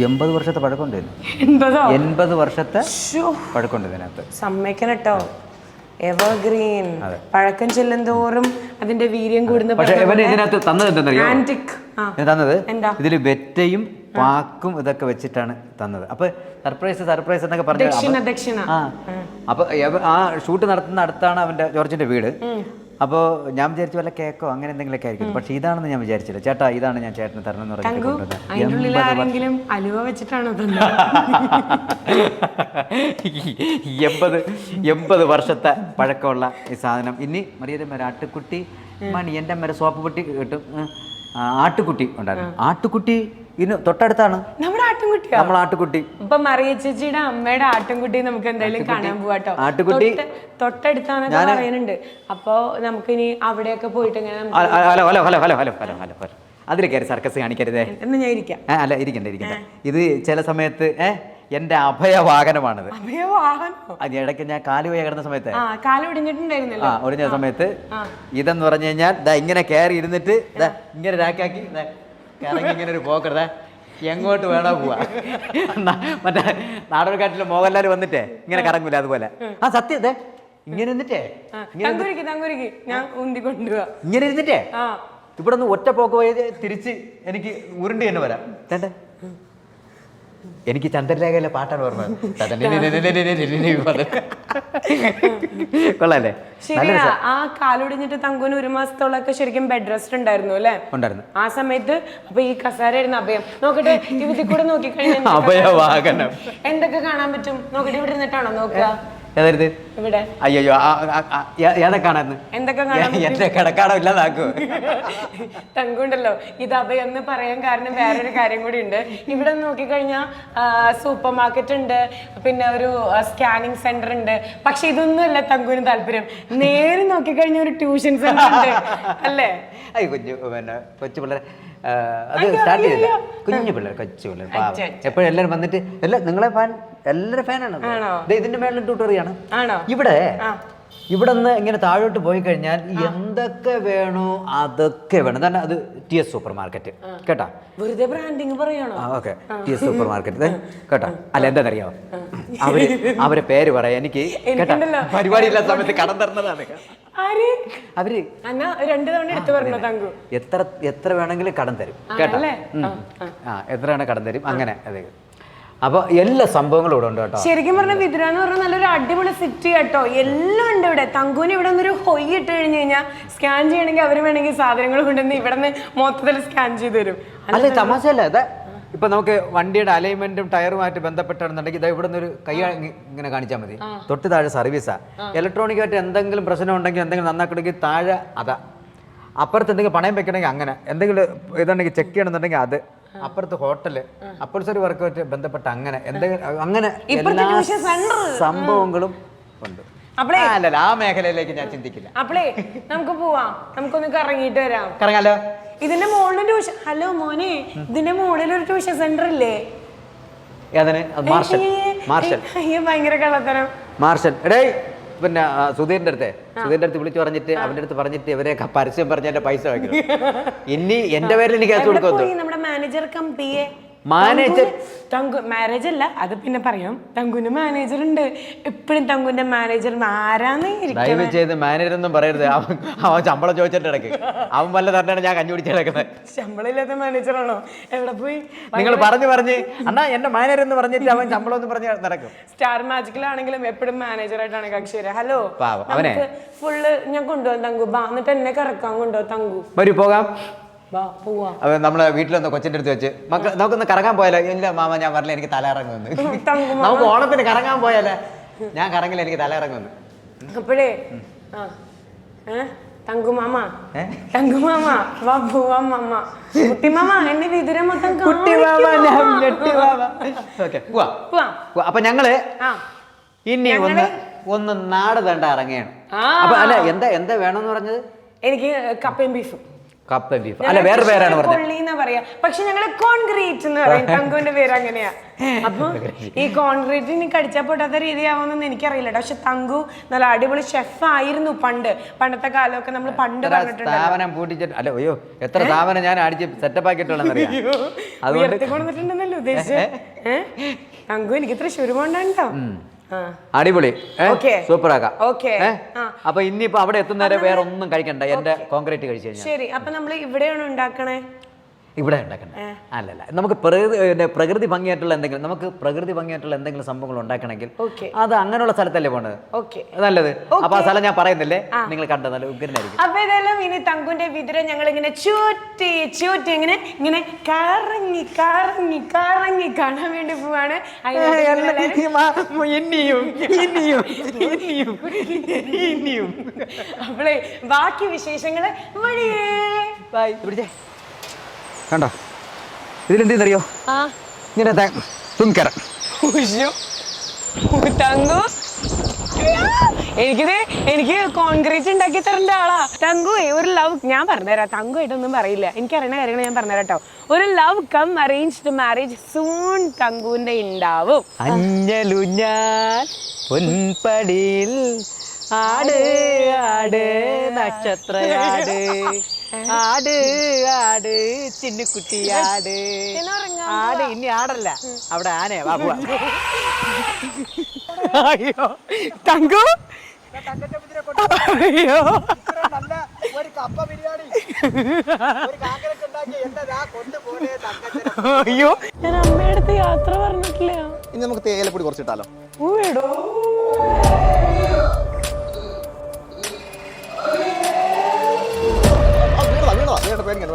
80 വർഷത്തെ പഴക്കമുണ്ട്. 80 വർഷത്തെ പഴക്കമുണ്ട് ഇതിനകത്ത്. സമ്മതിക്കണം കേട്ടോ, എവർഗ്രീൻ. പഴക്കം ചെല്ലും തോറും അതിന്റെ വീര്യം കൂടുന്ന. പക്ഷേ ഇവന് ഇതിനകത്ത് തന്നത് എന്തെന്നറിയോ? തന്നത് ഇതിൽ വെറ്റയും പാക്കും ഇതൊക്കെ വെച്ചിട്ടാണ് തന്നത്. അപ്പൊ സർപ്രൈസ് എന്നൊക്കെ പറഞ്ഞു. അപ്പൊ ആ ഷൂട്ട് നടത്തുന്ന അടുത്താണ് അവന്റെ ജോർജിന്റെ വീട്. അപ്പോൾ ഞാൻ വിചാരിച്ചു വല്ല കേക്കോ അങ്ങനെ എന്തെങ്കിലുമൊക്കെ ആയിരിക്കും. പക്ഷെ ഇതാണെന്ന് ഞാൻ വിചാരിച്ചില്ല. ചേട്ടാ ഇതാണ് ഞാൻ ചേട്ടന് തരണം എന്ന് പറഞ്ഞിട്ട് 80 വർഷത്തെ പഴക്കമുള്ള ഈ സാധനം. ഇനി മറിയമ്മ ആട്ടുകുട്ടി മണി, എൻ്റെ അമ്മ സോപ്പ് പൊട്ടി കിട്ടും. ആട്ടുകുട്ടി ഉണ്ടായിരുന്നു. ആട്ടുകുട്ടി ഇന്ന് തൊട്ടടുത്താണ് നമ്മുടെ ആട്ടുകുട്ടി. ഇപ്പൊ മറിയ ചേച്ചിയുടെ അമ്മയുടെ ആട്ടുംകുട്ടി നമുക്ക് എന്തായാലും കാണാൻ പോവാട്ടോ. ആട്ടുകുട്ടി തൊട്ടടുത്താന്നൊക്കെ പറയുന്നുണ്ട്. അപ്പൊ നമുക്ക് ഇനി അവിടെയൊക്കെ പോയിട്ട് അതിൽ കയറി സർക്കസ് കാണിക്കരുതേ എന്ന് ഞാൻ ഇരിക്കാം. അല്ല ഇരിക്കണ്ട. ഇത് ചില സമയത്ത് എന്റെ അഭയവാഹനമാണിത്. ഇടയ്ക്ക് ഞാൻ കാല് പോയി കിടന്ന സമയത്ത് ഒടിഞ്ഞ സമയത്ത് ഇതെന്ന് പറഞ്ഞു കഴിഞ്ഞാൽ ഇങ്ങനെ കയറി ഇരുന്നിട്ട് ഇങ്ങനെ രാക്കാക്കി കറങ്ങി ഇങ്ങനെ ഒരു പോക്കരുതേ, എങ്ങോട്ട് വേണോ പോവാ. മറ്റേ നാടോടിക്കാട്ടില് മോഹൻലാൽ വന്നിട്ടേ ഇങ്ങനെ കറങ്ങൂല അതുപോലെ. സത്യം ഇങ്ങനെ ഇരുന്നിട്ടേ ഇങ്ങനെ ഇരുന്നിട്ടേ ഇവിടെ നിന്ന് ഒറ്റ പോക്ക് പോയി തിരിച്ച് എനിക്ക് ഉരുണ്ടി തന്നെ വരാം. എനിക്ക് ചന്ദ്രലേഖയിലെ പാട്ടാണ് പറഞ്ഞത്. കൊള്ളാല്ലേ? ആ കാലൊടിഞ്ഞിട്ട് തങ്കുന് 1 മാസത്തോളൊക്കെ ശരിക്കും ബെഡ് റെസ്റ്റ് ഉണ്ടായിരുന്നു അല്ലേ? ഉണ്ടായിരുന്നു. ആ സമയത്ത് അപ്പൊ ഈ കസാരയായിരുന്നു അഭയം. നോക്കട്ടെ, ഇതിൽ കൂടെ നോക്കിക്കഴിഞ്ഞാൽ അഭയവാഹനം എന്തൊക്കെ കാണാൻ പറ്റും? നോക്കട്ടെ, ഇവിടെ നിന്നിട്ടാണോ നോക്കുക? ഇവിടെ അയ്യോ ഏതൊക്കെയാണെന്ന് എന്തൊക്കെ എന്റെ കിടക്കാടോ ഇല്ലാതാക്കൂ. തങ്കുണ്ടല്ലോ, ഇത് അഭയെന്ന് പറയാൻ കാരണം വേറൊരു കാര്യം കൂടി ഉണ്ട്. ഇവിടെ നോക്കിക്കഴിഞ്ഞാൽ സൂപ്പർ മാർക്കറ്റ് ഉണ്ട്, പിന്നെ ഒരു സ്കാനിങ് സെന്റർ ഉണ്ട്. പക്ഷെ ഇതൊന്നും അല്ല തങ്കുവിന് താല്പര്യം. നേരെ നോക്കിക്കഴിഞ്ഞാൽ ഒരു ട്യൂഷൻ സെന്റർ ഉണ്ട് അല്ലേ? കൊച്ചു പിള്ളേർ അത് സ്റ്റാർട്ട് ചെയ്തില്ല. കുഞ്ഞു പിള്ളേർ, കൊച്ചു പിള്ളേർ എപ്പോഴും എല്ലാവരും വന്നിട്ട് നിങ്ങളെ ഫാൻ, എല്ലാവരും ഫാനാണ്. ഇതിന്റെ മേളിൽ ട്യൂട്ടോറിയാണ്. ഇവിടെ നിന്ന് ഇങ്ങനെ താഴോട്ട് പോയി കഴിഞ്ഞാൽ എന്തൊക്കെ വേണോ അതൊക്കെ വേണം. തന്നെ അത് TS സൂപ്പർ മാർക്കറ്റ് കേട്ടാ. വെറുതെ ബ്രാൻഡിങ് പറയണോ? ഓക്കെ, TS സൂപ്പർ മാർക്കറ്റ് കേട്ടാ. അല്ല എന്താണെന്നറിയാമോ, അവരെ പേര് പറയാം. എനിക്ക് കേട്ടാ പരിപാടി ഇല്ലാത്ത സമയത്ത് കടം തരുന്നതാണ് അവര്. 2 തവണ എടുത്തു പറഞ്ഞോ തങ്കു. എത്ര വേണമെങ്കിലും കടം തരും കേട്ടാ. എത്ര വേണേ കടം തരും അങ്ങനെ. അതെ, അപ്പൊ എല്ലാ സംഭവങ്ങളും ഇവിടെ ഉണ്ട് കേട്ടോ. ശരിക്കും പറഞ്ഞാൽ വിതുര എന്ന് പറഞ്ഞാൽ നല്ലൊരു അടിപൊളി സിറ്റി കേട്ടോ. എല്ലാം ഉണ്ട് ഇവിടെ. തങ്കുവിന് ഇവിടെ നിന്നൊരു ഹൊയ് ഇട്ട് കഴിഞ്ഞ് കഴിഞ്ഞാൽ സ്കാൻ ചെയ്യണമെങ്കിൽ അവർ വേണമെങ്കിൽ സാധനങ്ങൾ കൊണ്ടുവന്ന് ഇവിടെ നിന്ന് മൊത്തത്തിൽ സ്കാൻ ചെയ്ത് തരും. അല്ല തമാശയല്ല ഇത്. ഇപ്പൊ നമുക്ക് വണ്ടിയുടെ അലൈൻമെന്റും ടയറുമായിട്ട് ബന്ധപ്പെട്ടാണെന്നുണ്ടെങ്കിൽ ഇതാ ഇവിടെ നിന്നൊരു കൈ ഇങ്ങനെ കാണിച്ചാൽ മതി. തൊട്ട് താഴെ സർവീസാ. ഇലക്ട്രോണിക്കായിട്ട് എന്തെങ്കിലും പ്രശ്നം ഉണ്ടെങ്കിൽ, എന്തെങ്കിലും നന്നാക്കണമെങ്കിൽ താഴെ അതാ. അപ്പുറത്ത് എന്തെങ്കിലും പണയം വെക്കണമെങ്കിൽ അങ്ങനെ, എന്തെങ്കിലും ഇതുണ്ടെങ്കിൽ ചെക്ക് ചെയ്യണമെന്നുണ്ടെങ്കിൽ അത്. അപ്പുറത്ത് ഹോട്ടല്, അപ്പുറത്തെ വർക്കുമായിട്ട് ബന്ധപ്പെട്ട അങ്ങനെ എന്തെങ്കിലും അങ്ങനെ എല്ലാ സംഭവങ്ങളും ഉണ്ട്. അല്ല ആ മേഖലയിലേക്ക് ഞാൻ ചിന്തിക്കില്ല. അപ്പളേ നമുക്ക് പോവാം, നമുക്കൊന്ന് കറങ്ങിയിട്ട് വരാം. കറങ്ങാലോ? ഇതിന്റെ മുകളിൽ ട്യൂഷൻ. ഹലോ മോനെ, ഇതിന്റെ മുകളിൽ ഒരു ട്യൂഷൻ സെന്റർ ഇല്ലേ? ഭയങ്കര കള്ളത്തരം. മാർഷൽ എടേ, പിന്നെ സുധീറിന്റെ അടുത്ത് വിളിച്ചു പറഞ്ഞിട്ട് അവന്റെ അടുത്ത് പറഞ്ഞിട്ട് ഇവരെയൊക്കെ പരസ്യം പറഞ്ഞ എന്റെ പൈസ വാങ്ങിക്കും. ഇനി എന്റെ പേരിൽ എനിക്ക് കേസ് കൊടുക്കും. നമ്മുടെ മാനേജർ കം PA മാനേജർ തങ്കു മാരേജ് അല്ല, അത് പിന്നെ പറയാം. തങ്കുന് മാനേജർ ഉണ്ട്. എപ്പോഴും തങ്കുന്റെ മാനേജർ ആരാന്ന് ദയവ് ചെയ്ത് മാനേജർ ഒന്നും പറയരുത്. അവൻ ശമ്പളം ചോദിച്ചിട്ട് ഇടയ്ക്ക് അവൻ വല്ല തന്നെയാണ് ഞാൻ കഞ്ഞി പിടിച്ച് കിടക്കുന്നത്. ശമ്പളം ഇല്ലാത്ത മാനേജറാണോ? എവിടെ പോയി? നിങ്ങൾ പറഞ്ഞ് അണ്ണാ എന്റെ മാനേജർ എന്ന് പറഞ്ഞിട്ട് അവൻ ശമ്പളം എന്ന് പറഞ്ഞ് നടക്കും. സ്റ്റാർ മാജിക്കിലാണെങ്കിലും എപ്പോഴും മാനേജറായിട്ടാണ് കക്ഷി വരിക. ഹലോ അവനെ ഫുള്ള് ഞാൻ കൊണ്ടുപോകാം തങ്കു, ബാ എന്നിട്ട് എന്നെ കറക്കാൻ കൊണ്ടുപോകാം തങ്കു. വരൂ പോകാം. പോവാ. നമ്മളെ വീട്ടിലൊന്ന് കൊച്ചിന്റെ അടുത്ത് വെച്ച് നമുക്കൊന്ന് കറങ്ങാൻ പോയാലോ? ഇല്ല മാമ ഞാൻ പറഞ്ഞില്ല, എനിക്ക് തല ഇറങ്ങുന്നു. നമുക്ക് ഓണത്തിന് കറങ്ങാൻ പോയാലേ? ഞാൻ കറങ്ങില്ല, എനിക്ക് തല ഇറങ്ങുന്നു. അപ്പോഴേ തങ്കുമാമ തങ്കുമാമ വാ പോവാം മാമ. കുട്ടിമാമ എന്നെ വിതുര മൊത്തം അപ്പൊ ഞങ്ങള് ഇനി ഒന്ന് നാട് തണ്ട ഇറങ്ങിയാണ്. അപ്പൊ അല്ല എന്താ വേണമെന്ന് പറഞ്ഞത്? എനിക്ക് കപ്പയും ബീഫും. കപ്പ ബീഫ് അല്ല, വേറെ പേരാണ് പറയാ. പക്ഷെ ഞങ്ങള് കോൺക്രീറ്റ് എന്ന് പറയും. തങ്കുവിന്റെ പേര് അങ്ങനെയാ. അപ്പൊ ഈ കോൺക്രീറ്റ് ഇനി കടിച്ചാൽ പൊട്ടാത്ത രീതിയാവുമെന്ന് എനിക്കറിയില്ല. പക്ഷെ തങ്കു നല്ല അടിപൊളി ഷെഫ് ആയിരുന്നു പണ്ടത്തെ കാലമൊക്കെ നമ്മൾ പണ്ട് സ്ഥാപനം പൂട്ടിച്ചിട്ട്. അല്ല അയ്യോ എത്ര സ്ഥാപനം ഞാൻ അടിച്ച് സെറ്റപ്പ് ആക്കിയിട്ടുള്ളതെന്നറിയാം. ഉയർത്തിക്കൊണ്ടിട്ടുണ്ടെന്നല്ലോ ഉദ്ദേശിച്ചേ. തങ്കു എനിക്ക് തൃശ്ശൂർ പോണ്ടോ? അടിപൊളി, സൂപ്പർ ആക്കാം. അപ്പൊ ഇനിയിപ്പോ അവിടെ എത്തുന്നവരെ വേറെ ഒന്നും കഴിക്കണ്ട, എന്റെ കോൺക്രീറ്റ് കഴിച്ചു കഴിഞ്ഞാൽ. ശരി, അപ്പൊ നമ്മൾ ഇവിടെയാണ് ഉണ്ടാക്കണേ. ഇവിടെ ഉണ്ടാക്കണ്ട, അല്ലല്ല. നമുക്ക് പ്രകൃതി ഭംഗിയായിട്ടുള്ള എന്തെങ്കിലും സംഭവങ്ങൾ ഉണ്ടാക്കണമെങ്കിൽ അത് അങ്ങനെയുള്ള സ്ഥലത്തല്ലേ പോണത്, നല്ലത്. അപ്പൊ ആ സ്ഥലം ഞാൻ പറയുന്നില്ലേ, നിങ്ങൾ കണ്ട നല്ല ഉഗ്രനായിരിക്കും. അപ്പൊ ഇതെല്ലാം ഇനി തങ്കുന്റെ വിതുര ഞങ്ങൾ ഇങ്ങനെ ചുറ്റി ഇങ്ങനെ കറങ്ങി കാണാൻ വേണ്ടി പോവാണ്. അപ്പളേ ബാക്കി വിശേഷങ്ങള് കണ്ടോ ഇതിലെന്തറിയോ? ഇങ്ങനെ തങ്കു എനിക്ക് കോൺക്രീറ്റ് ഉണ്ടാക്കി തരേണ്ട ആളാ തങ്കു. ഒരു ലവ് ഞാൻ പറഞ്ഞുതരാം. തങ്കു ആയിട്ടൊന്നും പറയില്ല, എനിക്കറിയുന്ന കാര്യങ്ങൾ ഞാൻ പറഞ്ഞുതരാം കേട്ടോ. ഒരു love come arranged marriage soon തങ്കുവിന്റെ ഉണ്ടാവും. അഞ്ഞലുഞ്ഞാൽ പൊൻപടിയിൽ ആട് ആട് നക്ഷത്രയാട് ആട് ആട് ചിന്നുകുട്ടിയാട് ആട്. ഇനി ആടല്ല, അവിടെ ആനയാ. ബാബുവാ. അയ്യോ തങ്കു, അയ്യോ അയ്യോ ഞാൻ അമ്മയുടെ അടുത്ത് യാത്ര പറഞ്ഞിട്ടില്ല. ഇനി നമുക്ക് തേയിലപ്പൊടി കുറച്ചിട്ടാലോ? വീണതാ പേടിക്കണ്ട.